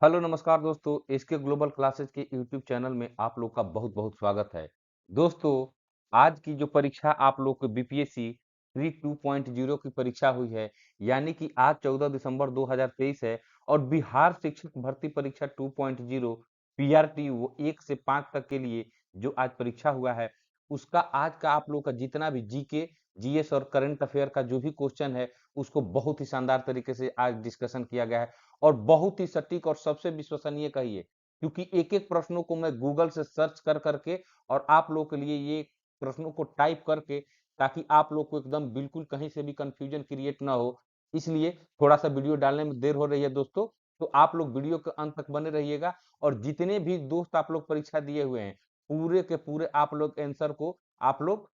Hello नमस्कार दोस्तों, SK global classes के यूट्यूब चैनल में आप लोग का बहुत बहुत स्वागत है। दोस्तों, आज की जो परीक्षा आप लोग को बीपीएससी प्री 2.0 की परीक्षा हुई है, यानी कि आज 14 दिसंबर 2023 है और बिहार शिक्षक भर्ती परीक्षा 2.0 पीआरटी वो 1 से 5 तक के लिए जो आज परीक्षा हुआ है, उसका आज का आप लोग का जितना भी जीके, जीएस और करंट अफेयर का जो भी क्वेश्चन है, उसको बहुत ही शानदार तरीके से आज डिस्कशन किया गया है। और बहुत ही सटीक और सबसे विश्वसनीय कहिए, क्योंकि एक-एक प्रश्नों को मैं गूगल से सर्च कर करके और आप लोगों के लिए ये प्रश्नों को टाइप करके, ताकि आप लोग को एकदम बिल्कुल कहीं से भी कंफ्यूजन क्रिएट ना हो, इसलिए थोड़ा-सा वीडियो डालने में देर हो रही है दोस्तों। तो आप लोग वीडियो के अंत तक बने रहिएगा और जितने भी दोस्त आप लोग परीक्षा दिए हुए हैं, पूरे के पूरे आप लोग आंसर को आप लोग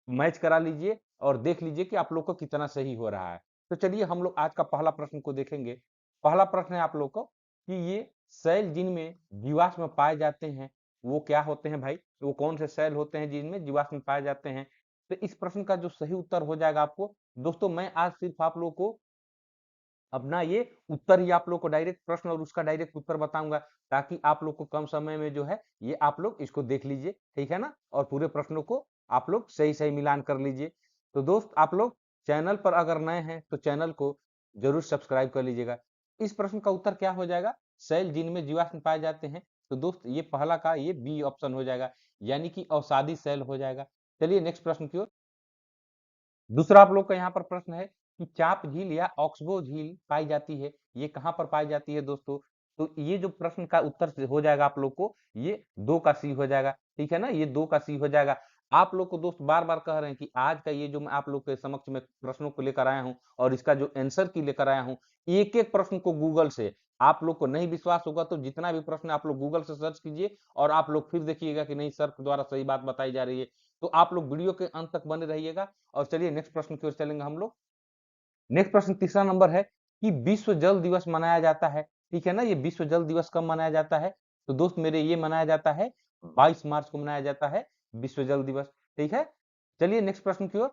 मैच करा लीजिए और देख लीजिए कि आप लोग को कितना सही हो रहा है। तो चलिए हम लोग आज का पहला प्रश्न को देखेंगे। पहला प्रश्न है आप लोग को कि ये सेल जिनमें जीवाश्म पाए जाते हैं, वो क्या होते हैं भाई? वो कौन से सेल होते हैं जिनमें जीवाश्म पाए जाते हैं? तो इस प्रश्न का जो सही उत्तर हो जाएगा आपको, दोस्तों मैं आज सिर्फ आप लोग को अपना ये उत्तर ही आप लोग को डायरेक्ट प्रश्न और उसका डायरेक्ट उत्तर बताऊंगा, ताकि आप लोग को कम समय में जो है ये आप लोग इसको देख लीजिए, ठीक है ना? और पूरे प्रश्नों को आप लोग सही सही मिलान कर लीजिए। तो दोस्त आप लोग चैनल पर अगर नए हैं तो चैनल को जरूर सब्सक्राइब कर लीजिएगा। इस प्रश्न का उत्तर क्या हो जाएगा? सेल जिनमें जीवाश्म पाए जाते हैं। तो दोस्त ये पहला का ये बी ऑप्शन हो जाएगा, यानी कि अवसादी सेल हो जाएगा। चलिए नेक्स्ट प्रश्न की ओर। दूसरा आप लोग का यहाँ पर प्रश्न है कि चाप झील या ऑक्सबो झील पाई जाती है, ये कहाँ पर पाई जाती है दोस्तों? तो ये जो प्रश्न का उत्तर से हो जाएगा आप लोग को, ये 2 का सी हो जाएगा, ठीक है ना? ये 2 का सी हो जाएगा। आप लोग को दोस्त बार-बार कह रहे हैं कि आज का ये जो मैं आप लोग के समक्ष में प्रश्नों को लेकर आया हूँ और इसका जो आंसर की लेकर आया हूँ, एक-एक प्रश्न को गूगल से आप लोग को नहीं विश्वास होगा तो जितना भी प्रश्न आप लोग गूगल से सर्च कीजिए और आप लोग फिर देखिएगा कि नहीं सर द्वारा सही बात बताई जा रही है। तो आप लोग वीडियो के अंत तक बने रहिएगा और चलिए नेक्स्ट प्रश्न की ओर चलेंगे हम लोग। नेक्स्ट प्रश्न तीसरा नंबर है कि विश्व जल दिवस मनाया जाता है, ठीक है ना? ये विश्व जल दिवस कब मनाया जाता है? तो दोस्त मेरे ये मनाया जाता है 22 मार्च को मनाया जाता है विश्व जल दिवस, ठीक है? चलिए नेक्स्ट प्रश्न की ओर।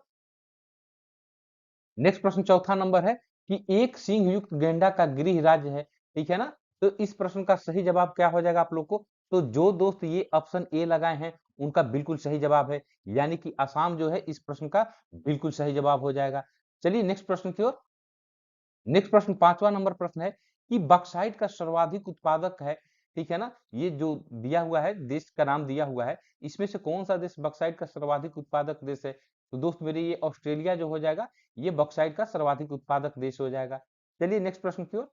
नेक्स्ट प्रश्न चौथा नंबर है कि एक सिंह युक्त गैंडा का गृह राज्य है, ठीक है ना? तो इस प्रश्न का सही जवाब क्या हो जाएगा आप लोग को? तो जो दोस्त ये ऑप्शन ए लगाए हैं उनका बिल्कुल सही जवाब है, यानी कि असम जो है इस प्रश्न का बिल्कुल सही जवाब हो जाएगा। चलिए नेक्स्ट प्रश्न की ओर। नेक्स्ट प्रश्न पांचवा नंबर प्रश्न है कि बक्साइट का सर्वाधिक उत्पादक है, ठीक है ना? ये जो दिया हुआ है देश का नाम दिया हुआ है, इसमें से कौन सा देश बक्साइट का सर्वाधिक उत्पादक देश है? तो दोस्त मेरे ये ऑस्ट्रेलिया जो हो जाएगा, ये बक्साइट का सर्वाधिक उत्पादक देश हो जाएगा। चलिए नेक्स्ट प्रश्न की ओर।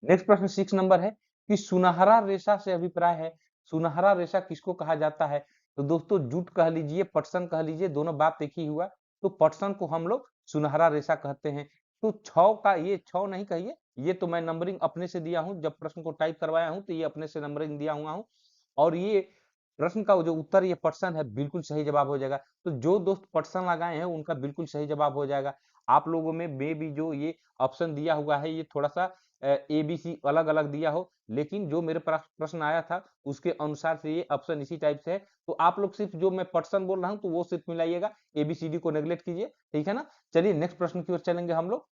नेक्स्ट प्रश्न 6 नंबर है कि सुनहरा रेशा से अभिप्राय है। सुनहरा रेशा किसको कहा जाता है? तो दोस्तों जूट कह लीजिए, पटसन कह लीजिए, दोनों बात एक ही हुआ। तो पटसन को हम लोग सुनहरा रेशा कहते हैं। तो 6 का ये 6 नहीं कहिए, ये तो मैं नंबरिंग अपने से दिया हूँ, जब प्रश्न को टाइप करवाया हूँ तो ये अपने से नंबरिंग दिया हुआ हूँ। और ये प्रश्न का जो उत्तर ये पटसन है, बिल्कुल सही जवाब हो जाएगा। तो जो दोस्त पटसन लगाए हैं उनका बिल्कुल सही जवाब हो जाएगा। आप लोगों में भी जो ये ऑप्शन दिया हुआ है ये थोड़ा-सा ए बी सी अलग-अलग दिया हो, लेकिन जो मेरे पास प्रश्न आया था उसके अनुसार से ये ऑप्शन इसी टाइप से है। तो आप लोग सिर्फ जो मैं पटसन बोल रहा हूँ तो वो सिर्फ मिलाइएगा, एबीसीडी को नेगलेक्ट कीजिए, ठीक है ना? चलिए नेक्स्ट प्रश्न की ओर चलेंगे हम लोग।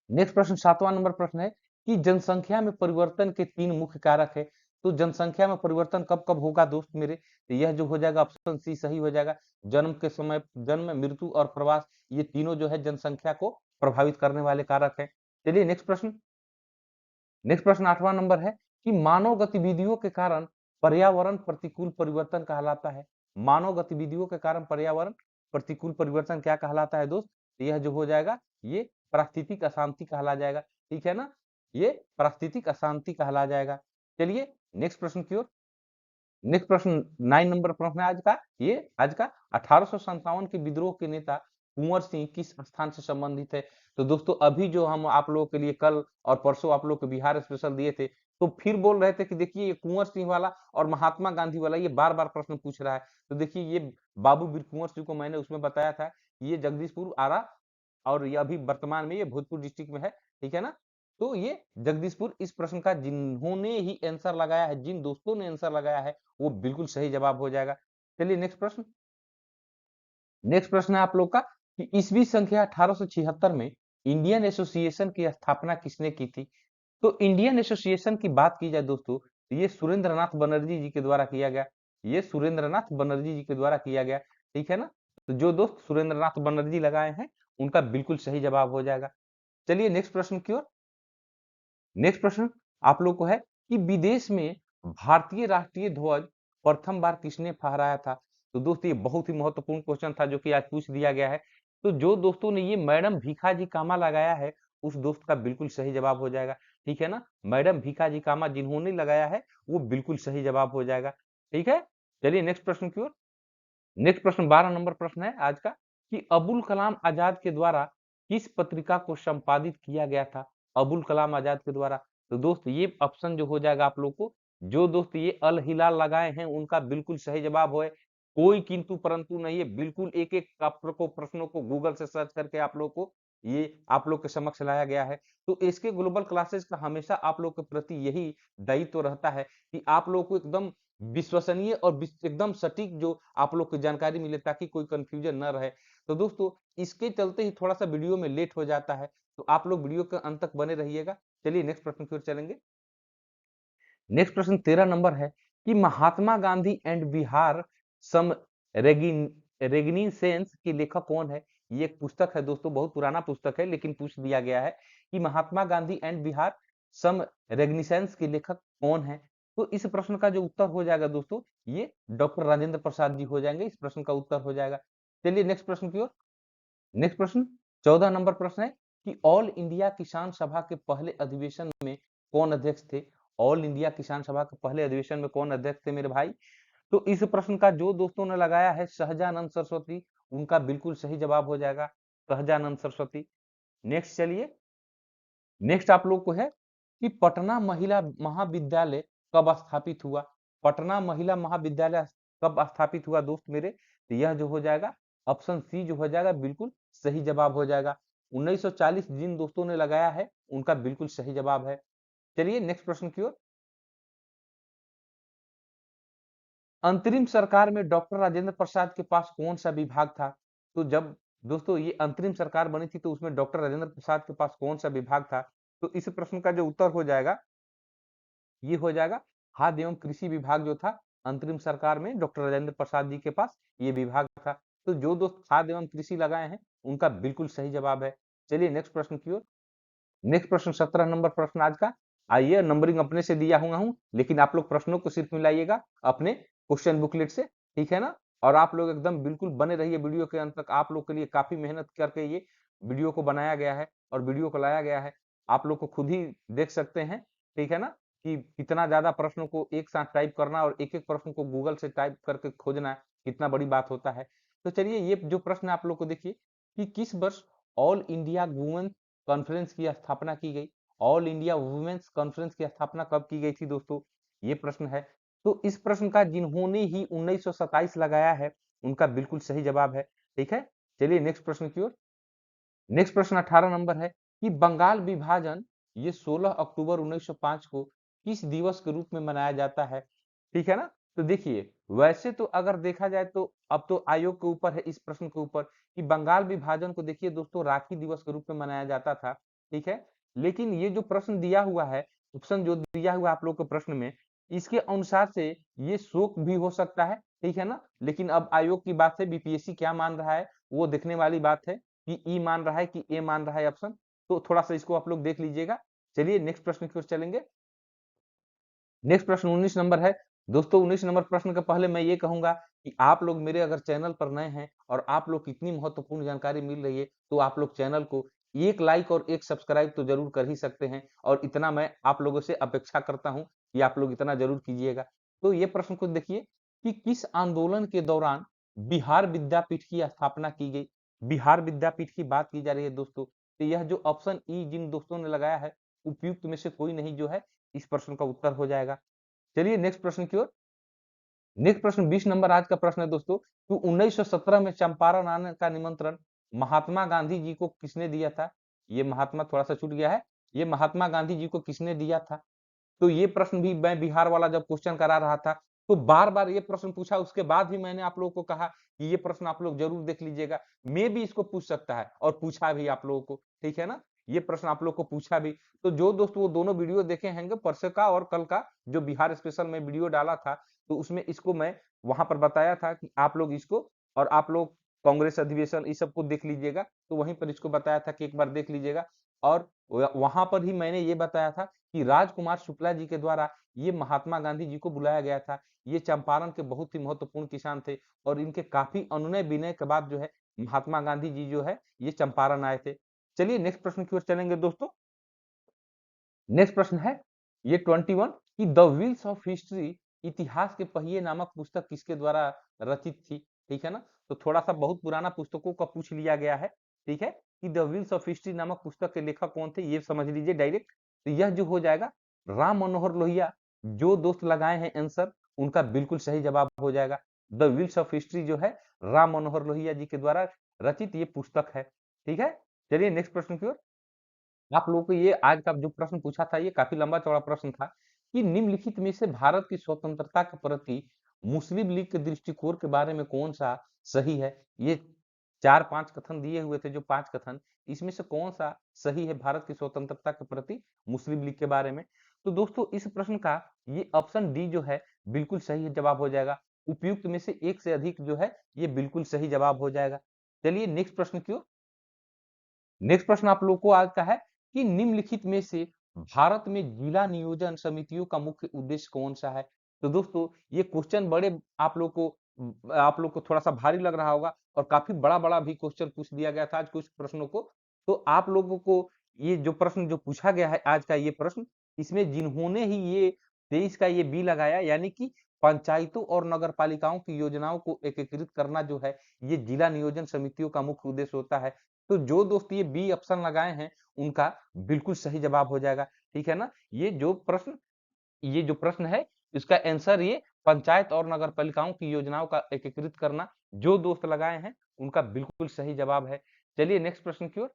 नेक्स्ट प्रश्न 7वां नंबर प्रश्न है कि जनसंख्या में परिवर्तन के 3 मुख्य कारक है। तो जनसंख्या में परिवर्तन कब-कब होगा दोस्त मेरे? तो यह जो हो जाएगा ऑप्शन सी सही हो जाएगा। जन्म के समय जन्म, मृत्यु और प्रवास, ये तीनों जो है जनसंख्या को प्रभावित करने वाले कारक हैं। चलिए नेक्स्ट प्रश्न। नेक्स्ट प्रश्न 8वां नंबर है कि मानव गतिविधियों के कारण पर्यावरण प्रतिकूल परिवर्तन कहलाता है। मानव गतिविधियों के कारण पर्यावरण प्रतिकूल परिवर्तन क्या कहलाता है दोस्त? तो यह जो हो जाएगा ये प्राकृतिक अशांति कहला जाएगा, ठीक है ना? ये प्राकृतिक अशांति कहला जाएगा। चलिए नेक्स्ट प्रश्न की ओर। नेक्स्ट प्रश्न 9 नंबर प्रश्न है आज का, ये आज का 1857 के विद्रोह के नेता कुंवर सिंह किस स्थान से संबंधित है? तो दोस्तों अभी जो हम आप लोगों के लिए कल और परसों आप लोग को बिहार स्पेशल दिए थे, तो फिर बोल रहे थे कि देखिए ये कुंवर सिंह वाला और महात्मा गांधी वाला ये बार-बार प्रश्न पूछ रहा है। तो देखिए ये बाबू वीर कुंवर सिंह को मैंने उसमें बताया था, ये जगदीशपुर, आरा और ये अभी वर्तमान में ये भोजपुर डिस्ट्रिक्ट में है, ठीक है ना? तो ये जगदीशपुर इस प्रश्न का जिन्होंने ही आंसर लगाया है, जिन दोस्तों ने आंसर लगाया है, वो बिल्कुल सही जवाब हो जाएगा। चलिए नेक्स्ट प्रश्न। नेक्स्ट प्रश्न है आप लोग का कि ईसवी संख्या 1876 में इंडियन एसोसिएशन की स्थापना किसने की थी? तो इंडियन एसोसिएशन की बात की जाए दोस्तों, तो ये सुरेंद्रनाथ बनर्जी जी के द्वारा किया गया, ये सुरेंद्रनाथ बनर्जी जी के द्वारा किया गया, ठीक है ना। तो जो दोस्त सुरेंद्रनाथ बनर्जी लगाए हैं उनका बिल्कुल सही जवाब हो जाएगा। चलिए नेक्स्ट प्रश्न की ओर। नेक्स्ट प्रश्न आप लोग को है कि विदेश में भारतीय राष्ट्रीय ध्वज प्रथम बार किसने फहराया था। तो दोस्तों ये बहुत ही महत्वपूर्ण क्वेश्चन था जो कि आज पूछ दिया गया है। तो जो दोस्तों ने ये मैडम भीखाजी कामा लगाया है उस दोस्त का बिल्कुल सही जवाब हो जाएगा, ठीक है ना। मैडम भीखाजी कामा जिन्होंने लगाया है वो बिल्कुल सही जवाब हो जाएगा, ठीक है। चलिए नेक्स्ट प्रश्न की ओर। नेक्स्ट प्रश्न 12 नंबर प्रश्न है आज का कि अबुल कलाम आजाद के द्वारा किस पत्रिका को संपादित किया गया था। अबुल कलाम आजाद के द्वारा। तो दोस्त ये ऑप्शन जो हो जाएगा आप लोग को, जो दोस्त ये अल हिलाल लगाए हैं उनका बिल्कुल सही जवाब है। कोई किंतु परंतु नहीं है, बिल्कुल एक एक प्रश्नों को गूगल से सर्च करके आप लोग को ये आप लोग के समक्ष लाया गया है। तो इसके ग्लोबल क्लासेस का हमेशा आप लोग के प्रति यही दायित्व रहता है कि आप लोग को एकदम विश्वसनीय और एकदम सटीक जो आप लोग को जानकारी मिले ताकि कोई कंफ्यूजन न रहे। तो दोस्तों इसके चलते ही थोड़ा सा वीडियो में लेट हो जाता है, तो आप लोग वीडियो के अंत तक बने रहिएगा। चलिए नेक्स्ट प्रश्न की ओर चलेंगे। नेक्स्ट प्रश्न 13 नंबर है कि महात्मा गांधी एंड बिहार सम रेगिनिसेंस की लेखक कौन है। ये एक पुस्तक है दोस्तों, बहुत पुराना पुस्तक है लेकिन पूछ दिया गया है कि महात्मा गांधी एंड बिहार सम रेगनिसेंस के लेखक कौन है। तो इस प्रश्न का जो उत्तर हो जाएगा दोस्तों ये डॉक्टर राजेंद्र प्रसाद जी हो जाएंगे, इस प्रश्न का उत्तर हो जाएगा। चलिए नेक्स्ट प्रश्न की ओर। नेक्स्ट प्रश्न 14 नंबर प्रश्न है कि ऑल इंडिया किसान सभा के पहले अधिवेशन में कौन अध्यक्ष थे। ऑल इंडिया किसान सभा के पहले अधिवेशन में कौन अध्यक्ष थे मेरे भाई। तो इस प्रश्न का जो दोस्तों ने लगाया है सहजानंद सरस्वती, उनका बिल्कुल सही जवाब हो जाएगा सहजानंद सरस्वती। नेक्स्ट चलिए। नेक्स्ट आप लोग को है कि पटना महिला महाविद्यालय कब स्थापित हुआ। पटना महिला महाविद्यालय कब स्थापित हुआ दोस्त मेरे। तो यह जो हो जाएगा ऑप्शन सी जो हो जाएगा बिल्कुल सही जवाब हो जाएगा। 1940 जिन दोस्तों ने लगाया है उनका बिल्कुल सही जवाब है। चलिए नेक्स्ट प्रश्न की ओर। अंतरिम सरकार में डॉक्टर राजेंद्र प्रसाद के पास कौन सा विभाग था। तो जब दोस्तों ये अंतरिम सरकार बनी थी तो उसमें डॉक्टर राजेंद्र प्रसाद के पास कौन सा विभाग था। तो इस प्रश्न का जो उत्तर हो जाएगा ये हो जाएगा खाद्य एवं कृषि विभाग जो था अंतरिम सरकार में डॉक्टर राजेंद्र प्रसाद जी के पास ये विभाग था। तो जो दोस्त खाद्य एवं कृषि लगाए हैं उनका बिल्कुल सही जवाब है। चलिए नेक्स्ट प्रश्न की ओर। नेक्स्ट प्रश्न 17 नंबर प्रश्न आज का। आइए नंबरिंग अपने से दिया हुआ हूं लेकिन आप लोग प्रश्नों को सिर्फ मिलाइएगा अपने क्वेश्चन बुकलेट से, ठीक है ना। और आप लोग एकदम बिल्कुल बने रहिए वीडियो के अंत तक, आप लोग के लिए काफी मेहनत करके ये वीडियो को बनाया गया है और वीडियो को लाया गया है। आप लोग को खुद ही देख सकते हैं, ठीक है ना, कि कितना ज्यादा प्रश्नों को एक साथ टाइप करना और एक एक प्रश्न को गूगल से टाइप करके खोजना कितना बड़ी बात होता है। तो चलिए ये जो प्रश्न आप लोग को देखिए कि किस वर्ष ऑल इंडिया वुमेन कॉन्फ्रेंस की स्थापना की गई। ऑल इंडिया वुमेन्स कॉन्फ्रेंस की स्थापना कब की गई थी दोस्तों, ये प्रश्न है। तो इस प्रश्न का जिन्होंने ही 1927 लगाया है उनका बिल्कुल सही जवाब है, ठीक है। चलिए नेक्स्ट प्रश्न की ओर। नेक्स्ट प्रश्न 18 नंबर है कि बंगाल विभाजन ये 16 अक्टूबर 1905 को किस दिवस के रूप में मनाया जाता है, ठीक है ना। तो देखिए वैसे तो अगर देखा जाए तो अब तो आयोग के ऊपर है इस प्रश्न के ऊपर कि बंगाल विभाजन को देखिए दोस्तों राखी दिवस के रूप में मनाया जाता था, ठीक है। लेकिन ये जो प्रश्न दिया हुआ है, ऑप्शन जो दिया हुआ आप लोग के प्रश्न में, इसके अनुसार से ये शोक भी हो सकता है, ठीक है ना। लेकिन अब आयोग की बात है, बीपीएससी क्या मान रहा है वो देखने वाली बात है कि ई मान रहा है कि ए मान रहा है ऑप्शन। तो थोड़ा सा इसको आप लोग देख लीजिएगा। चलिए नेक्स्ट प्रश्न की ओर चलेंगे। नेक्स्ट प्रश्न 19 नंबर है दोस्तों। 19 नंबर प्रश्न के पहले मैं ये कहूंगा कि आप लोग मेरे अगर चैनल पर नए हैं और आप लोग इतनी महत्वपूर्ण जानकारी मिल रही है तो आप लोग चैनल को एक लाइक और एक सब्सक्राइब तो जरूर कर ही सकते हैं, और इतना मैं आप लोगों से अपेक्षा करता हूं कि आप लोग इतना जरूर कीजिएगा। तो ये प्रश्न को देखिए कि किस आंदोलन के दौरान बिहार विद्यापीठ की स्थापना की गई। बिहार विद्यापीठ की बात की जा रही है दोस्तों, तो यह जो ऑप्शन ई जिन दोस्तों ने लगाया है उपयुक्त में से कोई नहीं जो है इस प्रश्न का उत्तर हो जाएगा। चलिए नेक्स्ट प्रश्न की ओर। नेक्स्ट प्रश्न 20 नंबर आज का प्रश्न है दोस्तों कि 1917 में चंपारण आने का निमंत्रण महात्मा गांधी जी को किसने दिया था। ये महात्मा थोड़ा सा छूट गया है, ये महात्मा गांधी जी को किसने दिया था। तो ये प्रश्न भी मैं बिहार वाला जब क्वेश्चन करा रहा था तो बार बार ये प्रश्न पूछा, उसके बाद भी मैंने आप लोगों को कहा कि ये प्रश्न आप लोग जरूर देख लीजिएगा, मे भी इसको पूछ सकता है और पूछा भी आप लोगों को, ठीक है ना। ये प्रश्न आप लोग को पूछा भी। तो जो दोस्त वो दोनों वीडियो देखे होंगे, परसों का और कल का जो बिहार स्पेशल में वीडियो डाला था, तो उसमें इसको मैं वहां पर बताया था कि आप लोग इसको, और आप लोग कांग्रेस अधिवेशन इस सबको देख लीजिएगा, तो वहीं पर इसको बताया था कि एक बार देख लीजिएगा। और वहां पर ही मैंने ये बताया था कि राजकुमार शुक्ला जी के द्वारा ये महात्मा गांधी जी को बुलाया गया था। ये चंपारण के बहुत ही महत्वपूर्ण किसान थे, और इनके काफी अनुनय विनय के बाद जो है महात्मा गांधी जी जो है ये चंपारण आए थे। चलिए नेक्स्ट प्रश्न की ओर चलेंगे दोस्तों। नेक्स्ट प्रश्न है ये 21 कि द व्हील्स ऑफ हिस्ट्री, इतिहास के पहिए नामक पुस्तक किसके द्वारा रचित थी। ठीक है ना, तो थोड़ा सा बहुत पुराना पुस्तकों का पूछ लिया गया है। ठीक है, कि द व्हील्स ऑफ हिस्ट्री नामक पुस्तक के लेखक कौन थे, ये समझ लीजिए डायरेक्ट। तो यह जो हो जाएगा राम मनोहर लोहिया। जो दोस्त लगाए हैं आंसर, उनका बिल्कुल सही जवाब हो जाएगा। द व्हील्स ऑफ हिस्ट्री जो है राम मनोहर लोहिया जी के द्वारा रचित ये पुस्तक है। ठीक है, चलिए नेक्स्ट प्रश्न की ओर। आप लोगों को ये आज का जो प्रश्न पूछा था ये काफी लंबा चौड़ा प्रश्न था कि निम्नलिखित में से भारत की स्वतंत्रता के प्रति मुस्लिम लीग के दृष्टिकोण के बारे में कौन सा सही है। ये 4-5 कथन दिए हुए थे, जो 5 कथन, इसमें से कौन सा सही है भारत की स्वतंत्रता के प्रति मुस्लिम लीग के बारे में। तो दोस्तों इस प्रश्न का ये ऑप्शन डी जो है बिल्कुल सही जवाब हो जाएगा। उपयुक्त में से एक से अधिक जो है ये बिल्कुल सही जवाब हो जाएगा। चलिए नेक्स्ट प्रश्न की ओर। नेक्स्ट प्रश्न आप लोग को आज का है कि निम्नलिखित में से भारत में जिला नियोजन समितियों का मुख्य उद्देश्य कौन सा है। तो दोस्तों ये क्वेश्चन बड़े आप लोग को थोड़ा सा भारी लग रहा होगा, और काफी बड़ा बड़ा भी क्वेश्चन पूछ दिया गया था आज कुछ प्रश्नों को। तो आप लोगों को ये जो प्रश्न जो पूछा गया है आज का ये प्रश्न, इसमें जिन्होंने ही ये 23 का ये बी लगाया, यानी कि पंचायतों और नगर पालिकाओं की योजनाओं को एकीकृत करना जो है ये जिला नियोजन समितियों का मुख्य उद्देश्य होता है। तो जो दोस्त ये बी ऑप्शन लगाए हैं उनका बिल्कुल सही जवाब हो जाएगा। ठीक है ना, ये जो प्रश्न है इसका आंसर ये पंचायत और नगर पालिकाओं की योजनाओं का एकीकृत करना, जो दोस्त लगाए हैं उनका बिल्कुल सही जवाब है। चलिए नेक्स्ट प्रश्न की ओर।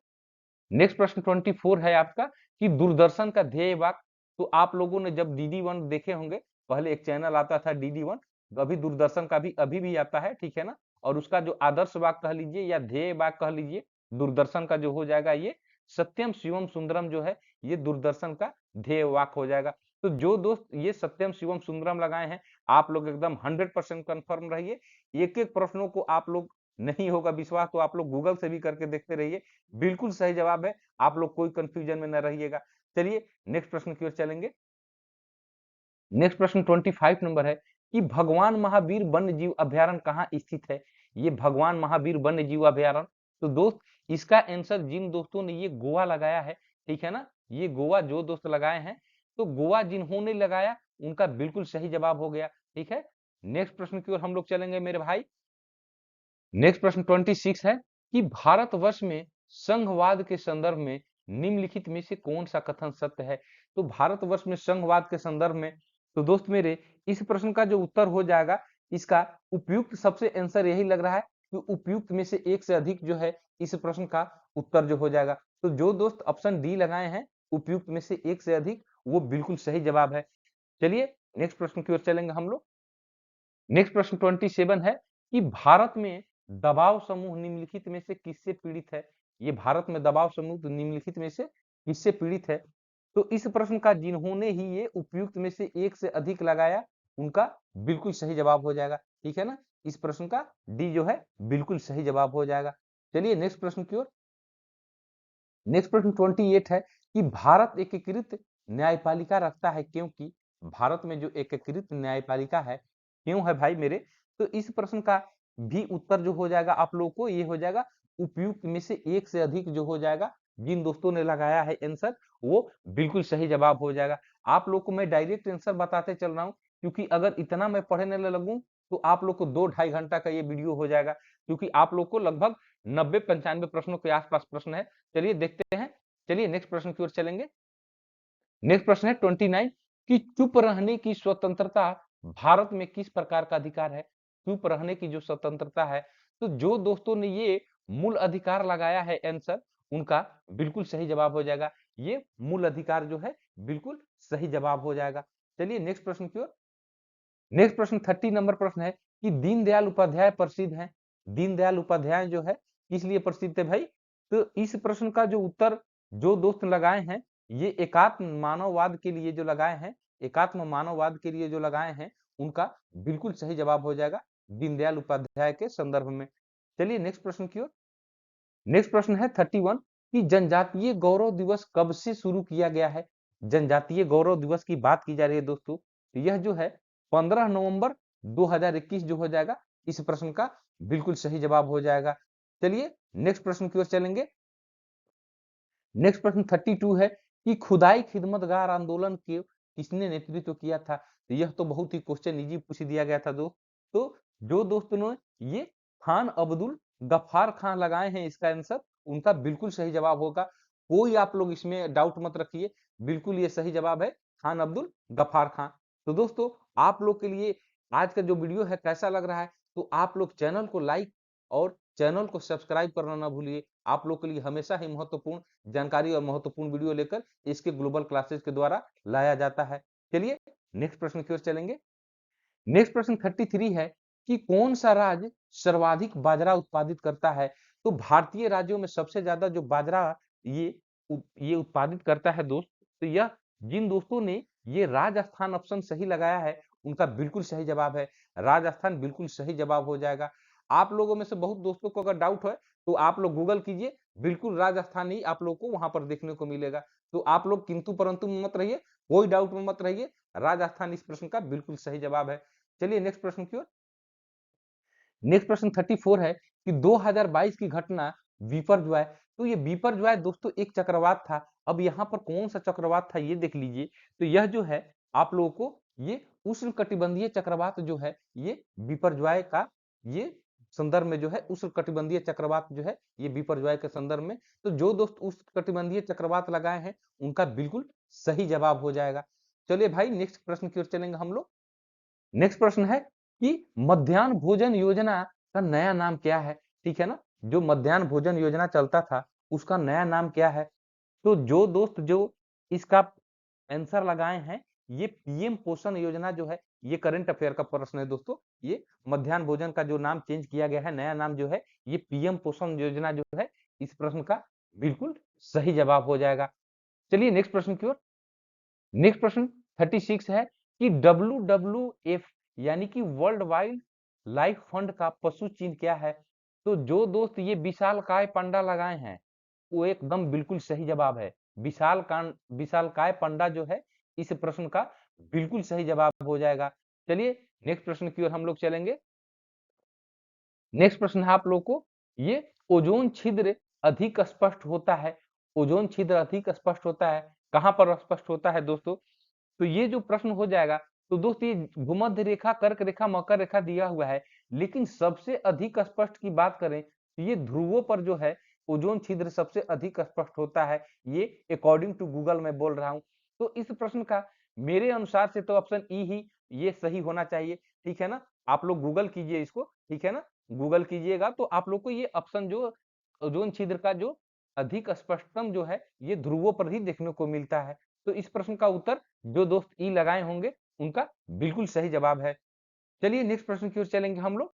नेक्स्ट प्रश्न 24 है आपका कि दूरदर्शन का ध्येय वाक्य। तो आप लोगों ने जब डीडी वन देखे होंगे, पहले एक चैनल आता था डीडी वन, अभी दूरदर्शन का भी अभी भी आता है। ठीक है ना, और उसका जो आदर्श वाक्य कह लीजिए या ध्येय वाक्य कह लीजिए दूरदर्शन का जो हो जाएगा ये सत्यम शिवम सुंदरम जो है ये दूरदर्शन का ध्येय वाक्य हो जाएगा। तो जो दोस्त ये सत्यम शिवम सुंदरम लगाए हैं, आप लोग एकदम 100% कंफर्म रहिए। एक एक प्रश्नों को आप लोग, नहीं होगा विश्वास तो आप लोग गूगल से भी करके देखते रहिए, बिल्कुल सही जवाब है। आप लोग कोई कंफ्यूजन में न रहिएगा। चलिए नेक्स्ट प्रश्न की ओर चलेंगे। नेक्स्ट प्रश्न 25 नंबर है कि भगवान महावीर वन्य जीव अभ्यारण्य कहाँ स्थित है। ये भगवान महावीर वन्य जीव अभ्यारण्य, तो दोस्त इसका आंसर जिन दोस्तों ने ये गोवा लगाया है, ठीक है ना, ये गोवा जो दोस्त लगाए हैं, तो गोवा जिन्होंने लगाया उनका बिल्कुल सही जवाब हो गया। ठीक है, नेक्स्ट प्रश्न की ओर हम लोग चलेंगे मेरे भाई। नेक्स्ट प्रश्न 26 है कि भारतवर्ष में संघवाद के संदर्भ में निम्नलिखित में से कौन सा कथन सत्य है। तो भारतवर्ष में संघवाद के संदर्भ में, तो दोस्त मेरे इस प्रश्न का जो उत्तर हो जाएगा, इसका उपयुक्त सबसे आंसर यही लग रहा है कि उपयुक्त में से एक से अधिक जो है इस प्रश्न का उत्तर जो हो जाएगा। तो जो दोस्त ऑप्शन डी लगाए हैं उपयुक्त में से एक से अधिक, वो बिल्कुल सही जवाब है। चलिए नेक्स्ट प्रश्न की ओर चलेंगे हम लोग। नेक्स्ट प्रश्न 27 है कि भारत में दबाव समूह निम्नलिखित में से किससे पीड़ित है। ये भारत में दबाव समूह निम्नलिखित में से किससे पीड़ित है। तो इस प्रश्न का जिन्होंने ही ये उपयुक्त में से एक से अधिक लगाया उनका बिल्कुल सही जवाब हो जाएगा। ठीक है ना, इस प्रश्न का डी जो है बिल्कुल सही जवाब हो जाएगा। चलिए नेक्स्ट प्रश्न की ओर। नेक्स्ट प्रश्न 28 है कि भारत एकीकृत न्यायपालिका रखता है क्योंकि। भारत में जो एकीकृत न्यायपालिका है क्यों है भाई मेरे। तो इस प्रश्न का भी उत्तर जो हो जाएगा आप लोगों को, ये हो जाएगा उपयुक्त में से एक से अधिक जो हो जाएगा। जिन दोस्तों ने लगाया है आंसर वो बिल्कुल सही जवाब हो जाएगा। आप लोग को मैं डायरेक्ट आंसर बताते चल रहा हूँ, क्योंकि अगर इतना मैं पढ़ने लगूं तो आप लोग को 2-2.5 घंटा का ये वीडियो हो जाएगा, क्योंकि आप लोग को लगभग 90-95 प्रश्नों के आसपास प्रश्न है। चलिए देखते हैं। चलिए नेक्स्ट प्रश्न की ओर चलेंगे। नेक्स्ट प्रश्न है 29 कि चुप रहने की स्वतंत्रता भारत में किस प्रकार का अधिकार है। चुप रहने की जो स्वतंत्रता है, तो जो दोस्तों ने ये मूल अधिकार लगाया है आंसर, उनका बिल्कुल सही जवाब हो जाएगा। ये मूल अधिकार जो है बिल्कुल सही जवाब हो जाएगा। चलिए नेक्स्ट प्रश्न की ओर। नेक्स्ट प्रश्न 30 नंबर प्रश्न है कि दीनदयाल उपाध्याय प्रसिद्ध है। दीनदयाल उपाध्याय जो है किस लिए प्रसिद्ध है भाई। तो इस प्रश्न का जो उत्तर जो दोस्त लगाए हैं ये एकात्म मानववाद के लिए जो लगाए हैं, एकात्म मानववाद के लिए जो लगाए हैं, उनका बिल्कुल सही जवाब हो जाएगा दीनदयाल उपाध्याय के संदर्भ में। चलिए नेक्स्ट प्रश्न की ओर। नेक्स्ट प्रश्न है 31 कि जनजातीय गौरव दिवस कब से शुरू किया गया है? जनजातीय गौरव दिवस की बात की जा रही है दोस्तों, तो यह जो है 15 नवंबर 2021 जो हो जाएगा, इस प्रश्न का बिल्कुल सही जवाब हो जाएगा। चलिए नेक्स्ट प्रश्न की ओर चलेंगे। नेक्स्ट प्रश्न 32 है कि खुदाई खिदमतगार आंदोलन के किसने नेतृत्व किया था? तो यह तो बहुत ही क्वेश्चन इजी पूछ दिया गया था दोस्त। तो जो दोस्तों ने ये खान अब्दुल गफ्फार खान लगाए हैं इसका आंसर, उनका बिल्कुल सही जवाब होगा। कोई आप लोग इसमें डाउट मत रखिए, बिल्कुल ये सही जवाब है खान अब्दुल गफ्फार खान। तो दोस्तों आप लोग के लिए आज का जो वीडियो है कैसा लग रहा है, तो आप लोग चैनल को लाइक और चैनल को सब्सक्राइब करना ना भूलिए। आप लोग के लिए हमेशा ही महत्वपूर्ण जानकारी और महत्वपूर्ण वीडियो लेकर इसके ग्लोबल क्लासेस के द्वारा लाया जाता है। चलिए नेक्स्ट प्रश्न की ओर चलेंगे। नेक्स्ट प्रश्न 33 है कि कौन सा राज्य सर्वाधिक बाजरा उत्पादित करता है? तो भारतीय राज्यों में सबसे ज्यादा जो बाजरा ये ये उत्पादित करता है दोस्त, तो यह जिन दोस्तों ने ये राजस्थान ऑप्शन सही लगाया है, उनका बिल्कुल सही जवाब है राजस्थान, बिल्कुल सही जवाब हो जाएगा। आप लोगों में से बहुत दोस्तों को अगर डाउट है तो आप लोग गूगल कीजिए, बिल्कुल राजस्थान ही आप लोग को वहां पर देखने को मिलेगा। तो आप लोग किंतु परंतु में मत रहिए, कोई डाउट में मत रहिए, राजस्थान इस प्रश्न का बिल्कुल सही जवाब है। चलिए नेक्स्ट प्रश्न की ओर। नेक्स्ट प्रश्न 34 है कि 2022 की घटना बिपरजॉय। तो ये बिपरजॉय दोस्तों एक चक्रवात था। अब यहाँ पर कौन सा चक्रवात था ये देख लीजिए। तो यह जो है आप लोगों को ये उष्णकटिबंधीय चक्रवात जो है ये बिपरजॉय का ये संदर्भ में जो है उष्णकटिबंधीय चक्रवात जो है ये बिपरजॉय के संदर्भ में। तो जो दोस्त उष्णकटिबंधीय चक्रवात लगाए हैं उनका बिल्कुल सही जवाब हो जाएगा। चलिए भाई नेक्स्ट प्रश्न की ओर चलेंगे हम लोग। नेक्स्ट प्रश्न है कि मध्याह्न भोजन योजना का नया नाम क्या है? ठीक है ना, जो मध्याह्न भोजन योजना चलता था उसका नया नाम क्या है? तो जो दोस्त जो इसका आंसर लगाए हैं, ये पीएम पोषण योजना जो है, ये करंट अफेयर का प्रश्न है दोस्तों। ये मध्याह्न भोजन का जो नाम चेंज किया गया है, नया नाम जो है ये पीएम पोषण योजना जो है, इस प्रश्न का बिल्कुल सही जवाब हो जाएगा। चलिए नेक्स्ट प्रश्न की ओर। नेक्स्ट प्रश्न 36 है कि WWF यानी कि वर्ल्ड वाइल्ड लाइफ फंड का पशु चिन्ह क्या है? तो जो दोस्त ये विशालकाय पंडा लगाए हैं वो एकदम बिल्कुल सही जवाब है। विशालकाय पंडा जो है इस प्रश्न का बिल्कुल सही जवाब हो जाएगा। चलिए नेक्स्ट प्रश्न की ओर हम लोग चलेंगे। नेक्स्ट प्रश्न है आप लोग को, ये ओजोन छिद्र अधिक स्पष्ट होता है, ओजोन छिद्र अधिक स्पष्ट होता है कहां पर स्पष्ट होता है दोस्तों? तो ये जो प्रश्न हो जाएगा, तो दोस्त ये भूमध्य रेखा, कर्क रेखा, मकर रेखा दिया हुआ है, लेकिन सबसे अधिक स्पष्ट की बात करें तो ये ध्रुवों पर जो है ओजोन छिद्र सबसे अधिक स्पष्ट होता है। ये अकॉर्डिंग टू गूगल मैं बोल रहा हूँ। तो इस प्रश्न का मेरे अनुसार से तो ऑप्शन ई ही ये सही होना चाहिए। ठीक है ना, आप लोग गूगल कीजिए इसको, ठीक है ना, गूगल कीजिएगा तो आप लोग को ये ऑप्शन जो ओजोन छिद्र का जो अधिक स्पष्टतम जो है ये ध्रुवों पर ही देखने को मिलता है। तो इस प्रश्न का उत्तर जो दोस्त ई लगाए होंगे उनका बिल्कुल सही जवाब है। चलिए नेक्स्ट प्रश्न की ओर चलेंगे हम लोग।